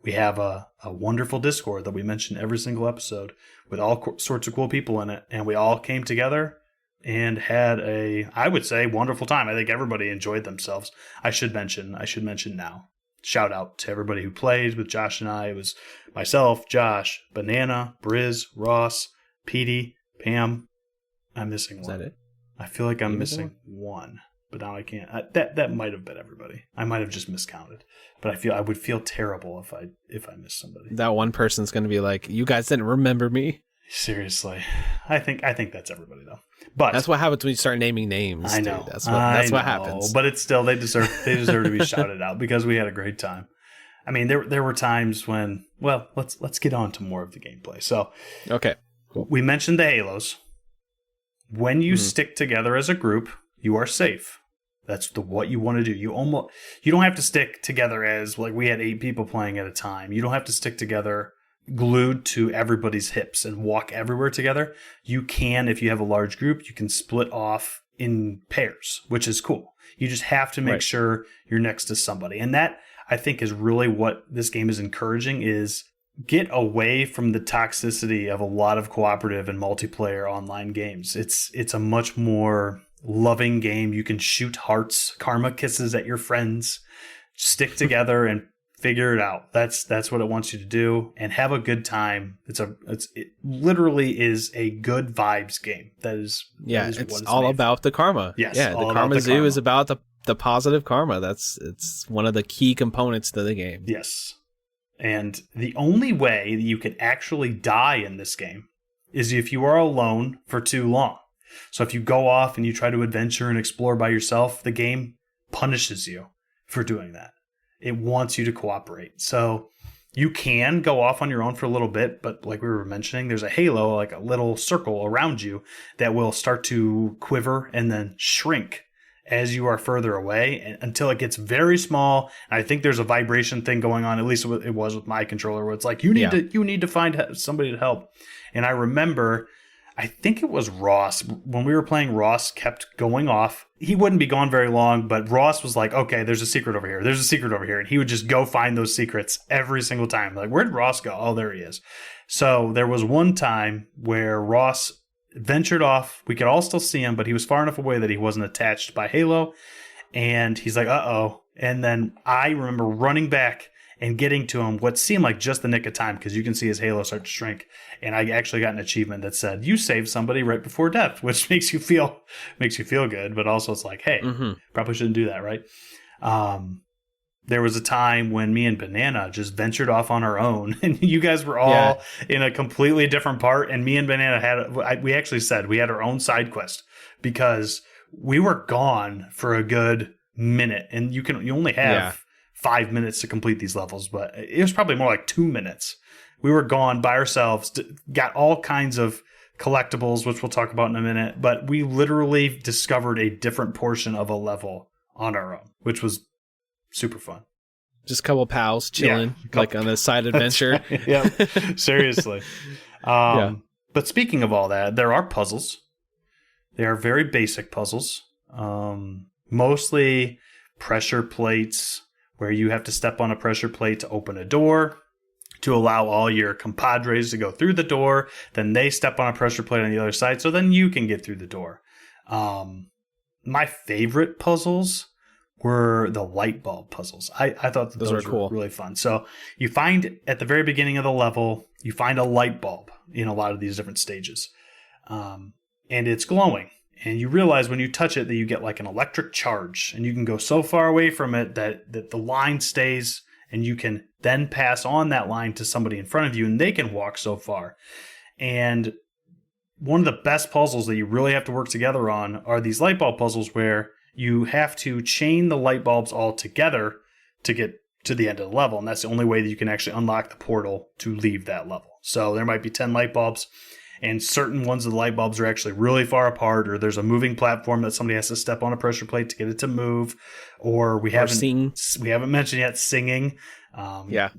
We have a wonderful Discord that we mention every single episode with all sorts of cool people in it. And we all came together and had I would say, wonderful time. I think everybody enjoyed themselves. I should mention now. Shout out to everybody who played with Josh and I. It was myself, Josh, Banana, Briz, Ross, Petey, Pam. I'm missing one. Is that it? I feel like I'm missing one, but now I can't. That might have been everybody. I might have just miscounted, but I would feel terrible if I missed somebody. That one person's going to be like, "You guys didn't remember me." Seriously, I think that's everybody though. But that's what happens when you start naming names. I know. Dude. That's what happens. But it's still they deserve to be shouted out because we had a great time. I mean, there were times when let's get on to more of the gameplay. So okay, cool. We mentioned the Halos. When you stick together as a group, you are safe. That's what you want to do. You don't have to stick together as like we had 8 people playing at a time. You don't have to stick together glued to everybody's hips and walk everywhere together. You can, if you have a large group, you can split off in pairs, which is cool. You just have to make sure you're next to somebody. And that, I think, is really what this game is encouraging, is get away from the toxicity of a lot of cooperative and multiplayer online games. It's a much more loving game. You can shoot hearts, karma kisses at your friends, stick together and figure it out. That's what it wants you to do, and have a good time. It literally is a good vibes game. It's all about the karma. Yes, yeah, the Karma Zoo is about the positive karma. It's one of the key components to the game. Yes, and the only way that you can actually die in this game is if you are alone for too long. So if you go off and you try to adventure and explore by yourself, the game punishes you for doing that. It wants you to cooperate. So you can go off on your own for a little bit, but like we were mentioning, there's a halo, like a little circle around you that will start to quiver and then shrink as you are further away until it gets very small. And I think there's a vibration thing going on, at least it was with my controller, where it's like, you need to find somebody to help. And I remember, I think it was Ross. When we were playing, Ross kept going off. He wouldn't be gone very long, but Ross was like, okay, there's a secret over here. There's a secret over here. And he would just go find those secrets every single time. Like, where'd Ross go? Oh, there he is. So there was one time where Ross ventured off. We could all still see him, but he was far enough away that he wasn't attached by Halo. And he's like, uh-oh. And then I remember running back and getting to him what seemed like just the nick of time, because you can see his halo start to shrink. And I actually got an achievement that said, you saved somebody right before death, which makes you feel good. But also it's like, hey, probably shouldn't do that, right? There was a time when me and Banana just ventured off on our own, and you guys were all in a completely different part. And me and Banana we actually said we had our own side quest because we were gone for a good minute, and you only have 5 minutes to complete these levels, but it was probably more like 2 minutes. We were gone by ourselves, got all kinds of collectibles, which we'll talk about in a minute, but we literally discovered a different portion of a level on our own, which was super fun. Just a couple pals chilling, like on a side adventure. Yeah, seriously. But speaking of all that, there are puzzles. They are very basic puzzles. Mostly pressure plates, where you have to step on a pressure plate to open a door, to allow all your compadres to go through the door. Then they step on a pressure plate on the other side, so then you can get through the door. My favorite puzzles were the light bulb puzzles. I thought those were cool. Really fun. So you find at the very beginning of the level, you find a light bulb in a lot of these different stages. And it's glowing. And you realize when you touch it that you get like an electric charge, and you can go so far away from it that the line stays, and you can then pass on that line to somebody in front of you, and they can walk so far. And one of the best puzzles that you really have to work together on are these light bulb puzzles, where you have to chain the light bulbs all together to get to the end of the level. And that's the only way that you can actually unlock the portal to leave that level. So there might be 10 light bulbs, and certain ones of the light bulbs are actually really far apart, or there's a moving platform that somebody has to step on a pressure plate to get it to move, or we haven't mentioned yet singing. Yeah.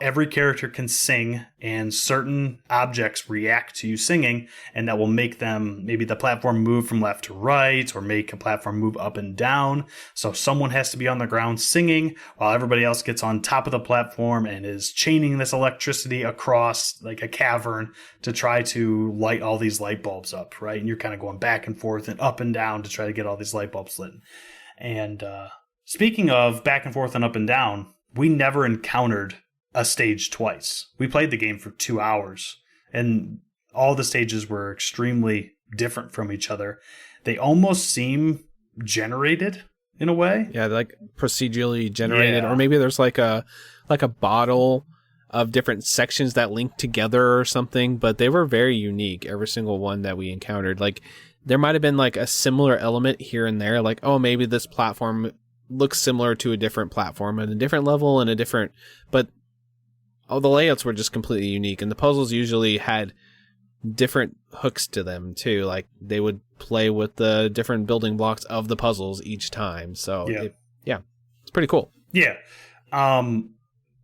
Every character can sing, and certain objects react to you singing, and that will make them, maybe the platform move from left to right, or make a platform move up and down. So someone has to be on the ground singing while everybody else gets on top of the platform and is chaining this electricity across like a cavern to try to light all these light bulbs up, right? And you're kind of going back and forth and up and down to try to get all these light bulbs lit. And speaking of back and forth and up and down, we never encountered a stage twice. We played the game for 2 hours, and all the stages were extremely different from each other. They almost seem generated in a way. Yeah, like procedurally generated, or maybe there's like a bottle of different sections that link together or something, but they were very unique, every single one that we encountered. Like, there might have been like a similar element here and there, like, oh, maybe this platform looks similar to a different platform and a different level and a different, but all the layouts were just completely unique, and the puzzles usually had different hooks to them too. Like, they would play with the different building blocks of the puzzles each time. So it's pretty cool. Yeah.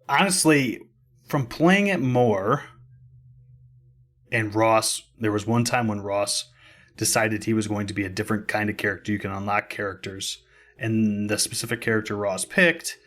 Honestly, from playing it more, and there was one time when Ross decided he was going to be a different kind of character. You can unlock characters, and the specific character Ross picked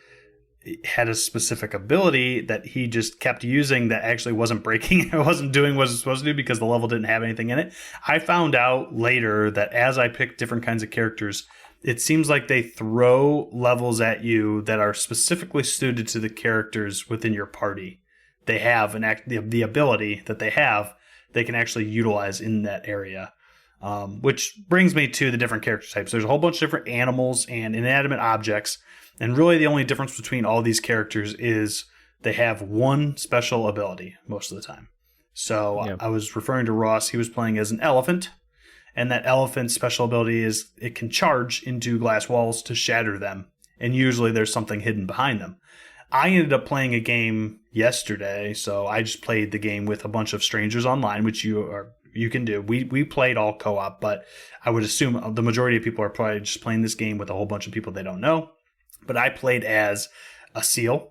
had a specific ability that he just kept using that actually wasn't breaking. It wasn't doing what it was supposed to do because the level didn't have anything in it. I found out later that as I picked different kinds of characters, it seems like they throw levels at you that are specifically suited to the characters within your party. They have the ability that they can actually utilize in that area. Which brings me to the different character types. There's a whole bunch of different animals and inanimate objects. And really the only difference between all these characters is they have one special ability most of the time. So I was referring to Ross. He was playing as an elephant. And that elephant's special ability is it can charge into glass walls to shatter them. And usually there's something hidden behind them. I ended up playing a game yesterday. So I just played the game with a bunch of strangers online, which you can do. We played all co-op, but I would assume the majority of people are probably just playing this game with a whole bunch of people they don't know. But I played as a seal,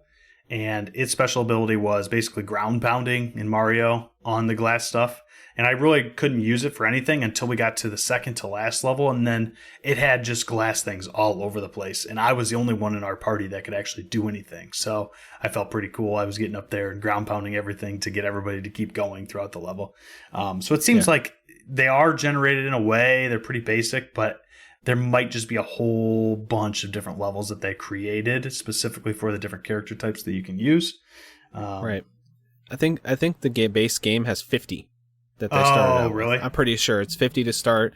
and its special ability was basically ground pounding in Mario on the glass stuff. And I really couldn't use it for anything until we got to the second to last level, and then it had just glass things all over the place. And I was the only one in our party that could actually do anything. So I felt pretty cool. I was getting up there and ground pounding everything to get everybody to keep going throughout the level. So it seems like they are generated in a way. They're pretty basic, but there might just be a whole bunch of different levels that they created specifically for the different character types that you can use. Right. I think the base game has 50 that they started out. Oh, really? I'm pretty sure it's 50 to start.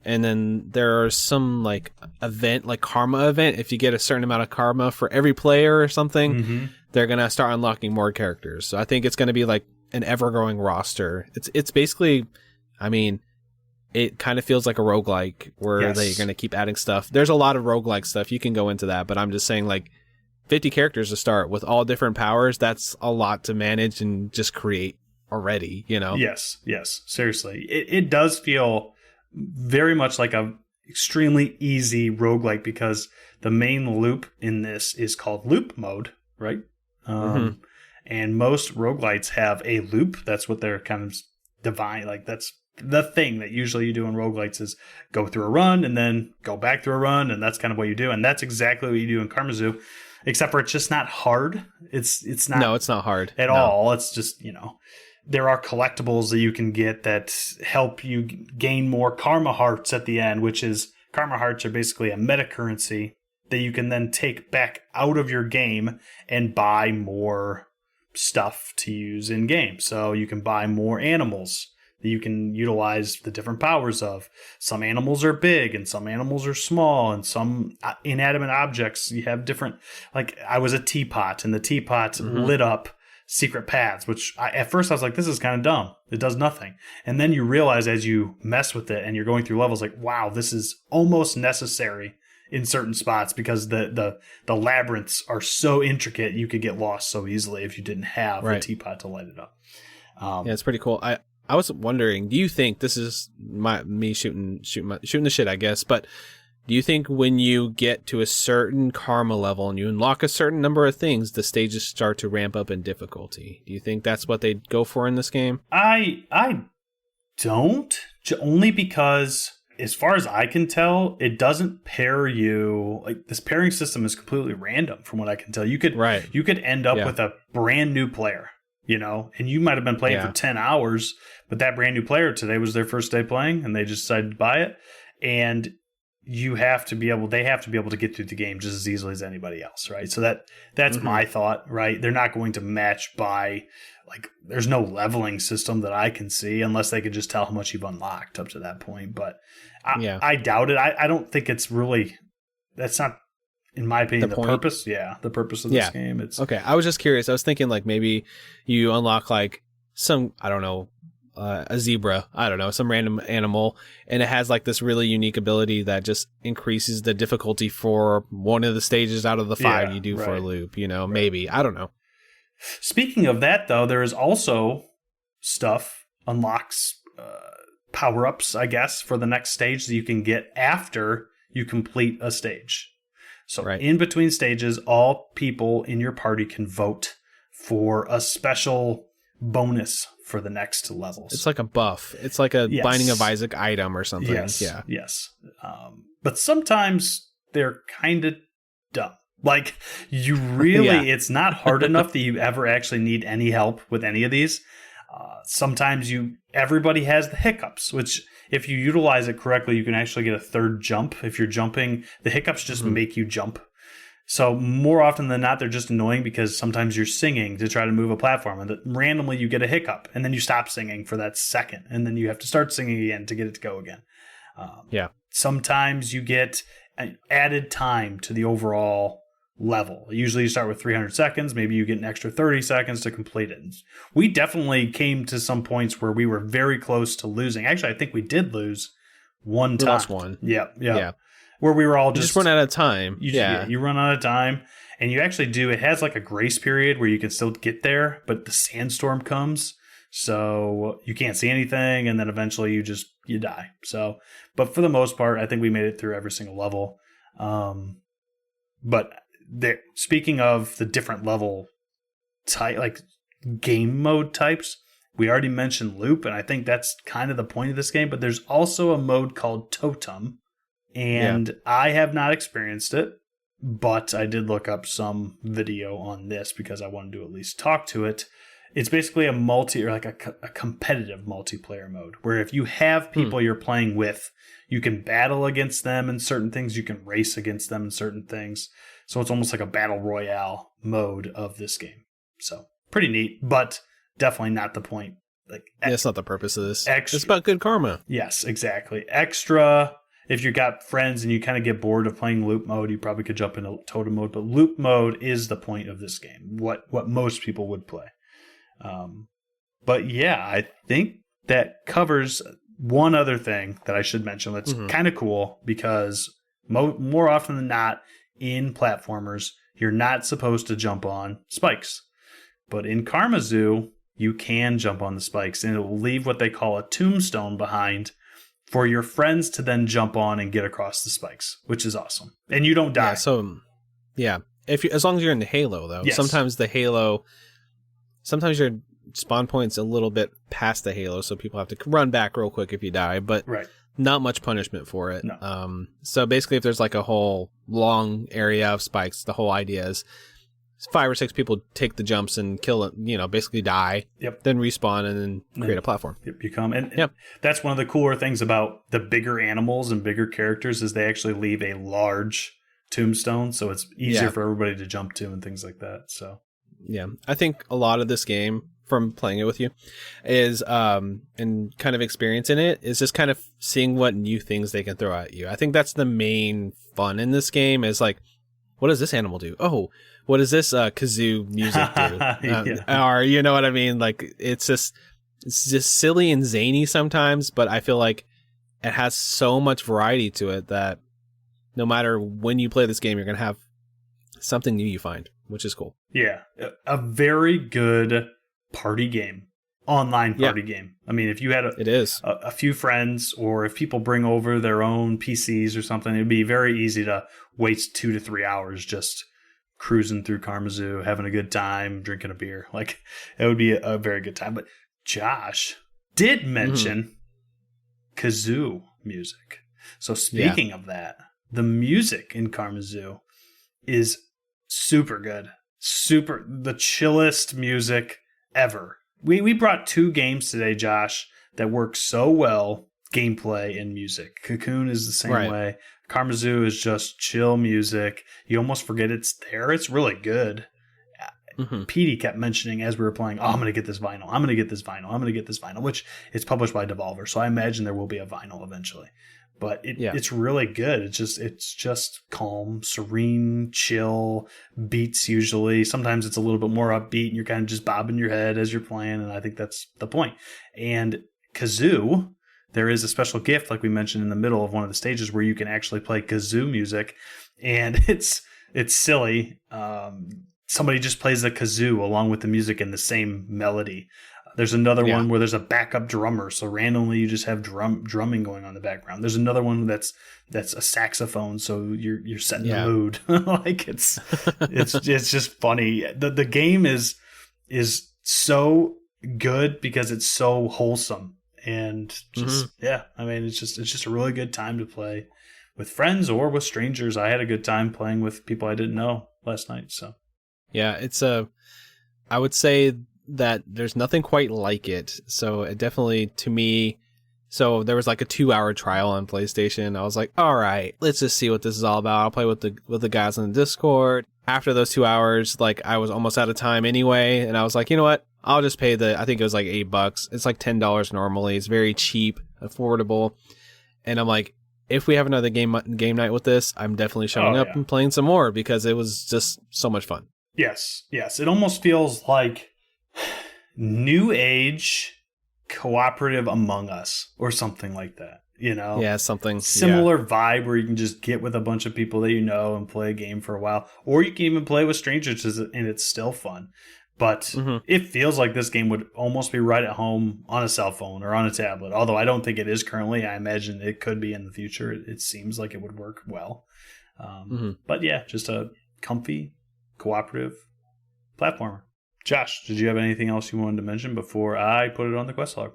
And then there are some like event, like karma event. If you get a certain amount of karma for every player or something, they're going to start unlocking more characters. So I think it's going to be like an ever-growing roster. It's basically, I mean, it kind of feels like a roguelike where they're going to keep adding stuff. There's a lot of roguelike stuff. You can go into that, but I'm just saying, like, 50 characters to start with all different powers, that's a lot to manage and just create already, you know? Yes. Seriously. It does feel very much like a extremely easy roguelike because the main loop in this is called loop mode, right? And most roguelites have a loop. That's what they're kind of divine. Like, that's the thing that usually you do in roguelites is go through a run and then go back through a run, and that's kind of what you do. And that's exactly what you do in Karmazoo, except for it's just not hard. It's not. No, it's not hard at all. It's just, there are collectibles that you can get that help you gain more karma hearts at the end, which is karma hearts are basically a meta currency that you can then take back out of your game and buy more stuff to use in game. So you can buy more animals that you can utilize the different powers of. Some animals are big and some animals are small, and some inanimate objects you have different. Like I was a teapot, and the teapot lit up secret paths, which at first I was like, this is kind of dumb. It does nothing. And then you realize as you mess with it and you're going through levels like, wow, this is almost necessary in certain spots because the labyrinths are so intricate you could get lost so easily if you didn't have a teapot to light it up. Yeah, it's pretty cool. I was wondering, do you think this is me shooting the shit, I guess, but Do you think when you get to a certain karma level and you unlock a certain number of things, the stages start to ramp up in difficulty? Do you think that's what they'd go for in this game? I don't, only because as far as I can tell, it doesn't pair you. Like, this pairing system is completely random from what I can tell. You could end up with a brand new player, and you might have been playing for 10 hours, but that brand new player today was their first day playing and they just decided to buy it. And they have to be able to get through the game just as easily as anybody else, right? So that's my thought, right? They're not going to match by, like, there's no leveling system that I can see unless they could just tell how much you've unlocked up to that point. But I doubt it. I don't think it's really, that's not, in my opinion, the purpose. Yeah, the purpose of this game. It's okay. I was just curious. I was thinking like maybe you unlock like some, I don't know, a zebra, I don't know, some random animal, and it has like this really unique ability that just increases the difficulty for one of the stages out of the 5 you do for a loop, maybe, I don't know. Speaking of that, though, there is also stuff, unlocks, power-ups, I guess, for the next stage that you can get after you complete a stage. So in between stages, all people in your party can vote for a special bonus for the next levels. It's like a buff. It's like a Binding of Isaac item or something. Yes. But sometimes they're kind of dumb. Like, you really, it's not hard enough that you ever actually need any help with any of these. Sometimes everybody has the hiccups, which if you utilize it correctly, you can actually get a third jump. If you're jumping, the hiccups just make you jump. So more often than not, they're just annoying because sometimes you're singing to try to move a platform and randomly you get a hiccup and then you stop singing for that second and then you have to start singing again to get it to go again. Sometimes you get an added time to the overall level. Usually you start with 300 seconds. Maybe you get an extra 30 seconds to complete it. We definitely came to some points where we were very close to losing. Actually, I think we did lose one time. Lost one. Yeah. Where we were all just run out of time. You run out of time, and you actually do. It has like a grace period where you can still get there, but the sandstorm comes, so you can't see anything, and then eventually you die. So, but for the most part, I think we made it through every single level. But speaking of the different level type, like game mode types, we already mentioned loop, and I think that's kind of the point of this game. But there's also a mode called totem. And I have not experienced it, but I did look up some video on this because I wanted to at least talk to it. It's basically a competitive multiplayer mode where if you have people you're playing with, you can battle against them in certain things. You can race against them in certain things. So it's almost like a battle royale mode of this game. So pretty neat, but definitely not the point. It's not the purpose of this. It's about good karma. Yes, exactly. Extra. If you got friends and you kind of get bored of playing loop mode, you probably could jump into totem mode. But loop mode is the point of this game, what most people would play. But yeah, I think that covers one other thing that I should mention that's kind of cool because more often than not in platformers, you're not supposed to jump on spikes. But in Karma Zoo, you can jump on the spikes and it will leave what they call a tombstone behind for your friends to then jump on and get across the spikes, which is awesome. And you don't die. As long as you're in the Halo, though. Yes. Sometimes your spawn point's a little bit past the Halo, so people have to run back real quick if you die, but not much punishment for it. No. So basically, if there's like a whole long area of spikes, the whole idea is 5 or 6 people take the jumps and kill it, basically die, then respawn and then create a platform. You come. And that's one of the cooler things about the bigger animals and bigger characters is they actually leave a large tombstone, so it's easier for everybody to jump to and things like that. So I think a lot of this game, from playing it with you, is and kind of experiencing it, is just kind of seeing what new things they can throw at you. I think that's the main fun in this game is like, what does this animal do? Oh, what does this kazoo music do? Or you know what I mean? Like it's just silly and zany sometimes, but I feel like it has so much variety to it that no matter when you play this game, you're gonna have something new you find, which is cool. Yeah, a very good party game. online party game. I mean, if you had it is a few friends, or if people bring over their own PCs or something, it'd be very easy to waste 2 to 3 hours just cruising through Kalamazoo, having a good time, drinking a beer. Like, it would be a very good time. But Josh did mention kazoo music. So speaking of that, the music in Kalamazoo is super good. The chillest music ever. We brought 2 games today, Josh, that work so well, gameplay and music. Cocoon is the same way. Kalamazoo is just chill music. You almost forget it's there. It's really good. Petey kept mentioning as we were playing, I'm going to get this vinyl. I'm going to get this vinyl. I'm going to get this vinyl, which it's published by Devolver. So I imagine there will be a vinyl eventually. But it's really good. It's just calm, serene, chill beats usually. Sometimes it's a little bit more upbeat and you're kind of just bobbing your head as you're playing. And I think that's the point. And kazoo, there is a special gift, like we mentioned in the middle of one of the stages, where you can actually play kazoo music. And it's silly. Somebody just plays the kazoo along with the music in the same melody. There's another one where there's a backup drummer, so randomly you just have drumming going on in the background. There's another one that's a saxophone, so you're setting the mood. Like it's just funny. The game is so good because it's so wholesome and just I mean it's just a really good time to play with friends or with strangers. I had a good time playing with people I didn't know last night. So yeah, it's I would say that there's nothing quite like it. So it definitely, to me, so there was like a 2-hour trial on PlayStation. I was like, all right, let's just see what this is all about. I'll play with the guys on the Discord. After those 2 hours, like I was almost out of time anyway. And I was like, you know what? I'll just pay I think it was like $8. It's like $10 normally. It's very cheap, affordable. And I'm like, if we have another game night with this, I'm definitely showing up and playing some more because it was just so much fun. Yes. It almost feels like New Age cooperative Among Us or something like that, you know? Yeah, something similar vibe where you can just get with a bunch of people that you know and play a game for a while, or you can even play with strangers and it's still fun. But it feels like this game would almost be right at home on a cell phone or on a tablet, although I don't think it is currently. I imagine it could be in the future. It seems like it would work well. But yeah, just a comfy, cooperative platformer. Josh, did you have anything else you wanted to mention before I put it on the quest log?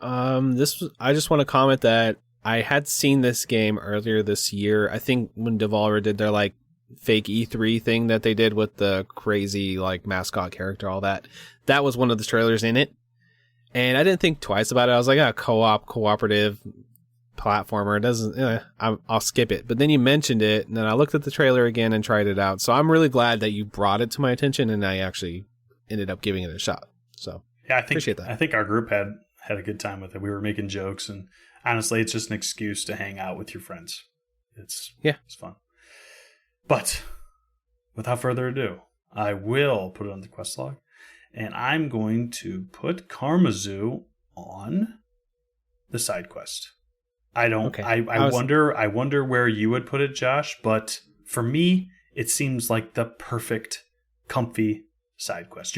I just want to comment that I had seen this game earlier this year. I think when Devolver did their like fake E3 thing that they did with the crazy like mascot character, all that was one of the trailers in it. And I didn't think twice about it. I was like, cooperative platformer. It doesn't, I'll skip it. But then you mentioned it, and then I looked at the trailer again and tried it out. So I'm really glad that you brought it to my attention, and I actually ended up giving it a shot. So yeah, appreciate that. I think our group had a good time with it. We were making jokes, and honestly, it's just an excuse to hang out with your friends. It's fun. But without further ado, I will put it on the quest log, and I'm going to put Kalamazoo on the side quest. I wonder where you would put it, Josh, but for me, it seems like the perfect, comfy side quest.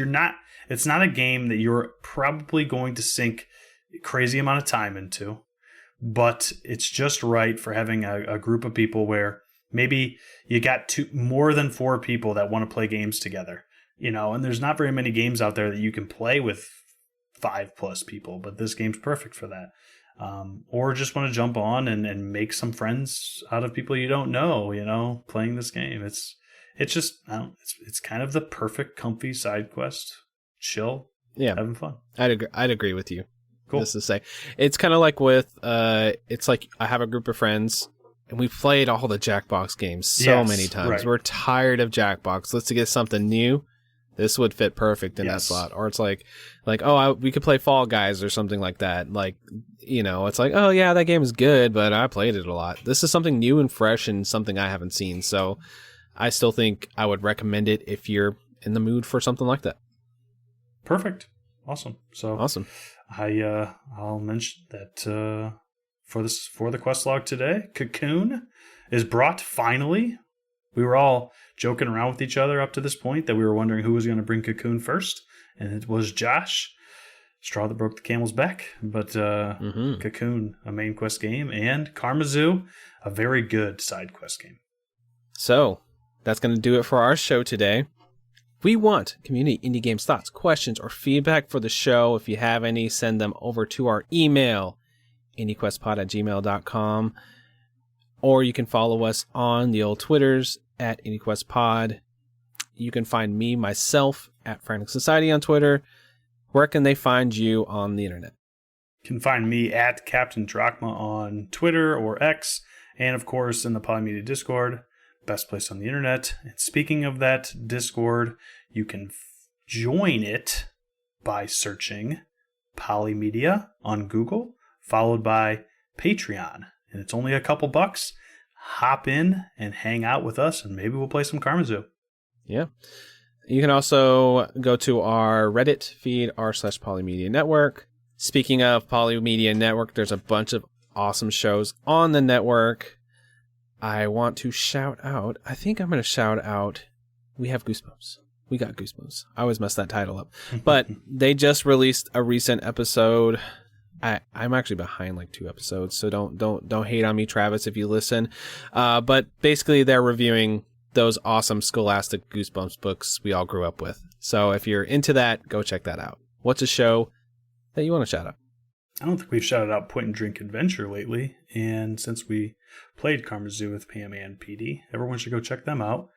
It's not a game that you're probably going to sink a crazy amount of time into, but it's just right for having a group of people where maybe you got more than 4 people that want to play games together, you know, and there's not very many games out there that you can play with 5+ people, but this game's perfect for that. Or just want to jump on and make some friends out of people you don't know, you know, playing this game. It's just, it's kind of the perfect comfy side quest. Chill. Yeah. Having fun. I'd agree with you. Cool. Just to say, it's kind of like with, it's like I have a group of friends and we've played all the Jackbox games so many times. Right. We're tired of Jackbox. Let's get something new. This would fit perfect in that slot. Or it's like, we could play Fall Guys or something like that. Like, you know, it's like, oh yeah, that game is good, but I played it a lot. This is something new and fresh and something I haven't seen. So I still think I would recommend it if you're in the mood for something like that. Perfect. Awesome. So awesome. I'll mention that for the quest log today, Cocoon is brought finally. We were all joking around with each other up to this point that we were wondering who was going to bring Cocoon first, and it was Josh. straw that broke the camel's back. But Cocoon, a main quest game, and Karma Zoo, a very good side quest game. So that's going to do it for our show today. We want community indie games thoughts, questions, or feedback for the show. If you have any, send them over to our email, indiequestpod@gmail.com. Or you can follow us on the old Twitters at IndieQuestPod. You can find me, myself, at Frantic Society on Twitter. Where can they find you on the internet? You can find me at Captain Drachma on Twitter or X. And of course, in the Polymedia Discord. Best place on the internet. And speaking of that Discord, you can join it by searching Polymedia on Google, followed by Patreon. And it's only a couple bucks. Hop in and hang out with us, and maybe we'll play some Karma Zoo. Yeah. You can also go to our Reddit feed, r/Polymedia Network. Speaking of Polymedia Network, there's a bunch of awesome shows on the network. I want to shout out, I think I'm going to shout out, we have Goosebumps. We got Goosebumps. I always mess that title up. But they just released a recent episode. I'm actually behind like 2 episodes, so don't hate on me, Travis, if you listen. But basically they're reviewing those awesome Scholastic Goosebumps books we all grew up with. So if you're into that, go check that out. What's a show that you want to shout out? I don't think we've shouted out Point and Drink Adventure lately, and since we played Karma Zoo with Pam and PD, everyone should go check them out.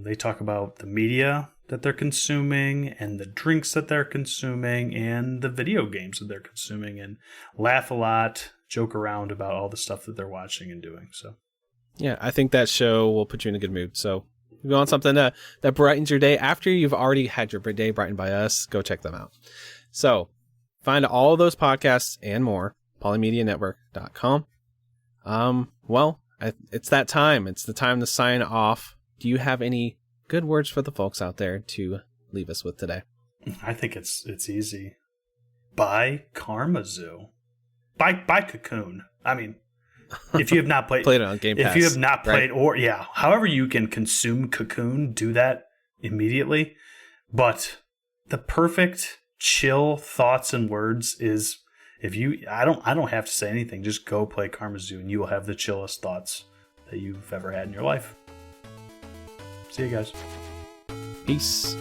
They talk about the media that they're consuming and the drinks that they're consuming and the video games that they're consuming, and laugh a lot, joke around about all the stuff that they're watching and doing. So, yeah, I think that show will put you in a good mood. So if you want something that brightens your day after you've already had your day brightened by us, go check them out. So find all of those podcasts and more, polymedianetwork.com. Well, it's that time. It's the time to sign off. Do you have any good words for the folks out there to leave us with today? I think it's easy. Buy Karma Zoo. Buy Cocoon. I mean, if you have not played it on Game Pass, if you have not played, right? However you can consume Cocoon, do that immediately. But the perfect chill thoughts and words is, I don't have to say anything. Just go play Karma Zoo, and you will have the chillest thoughts that you've ever had in your life. See you guys. Peace.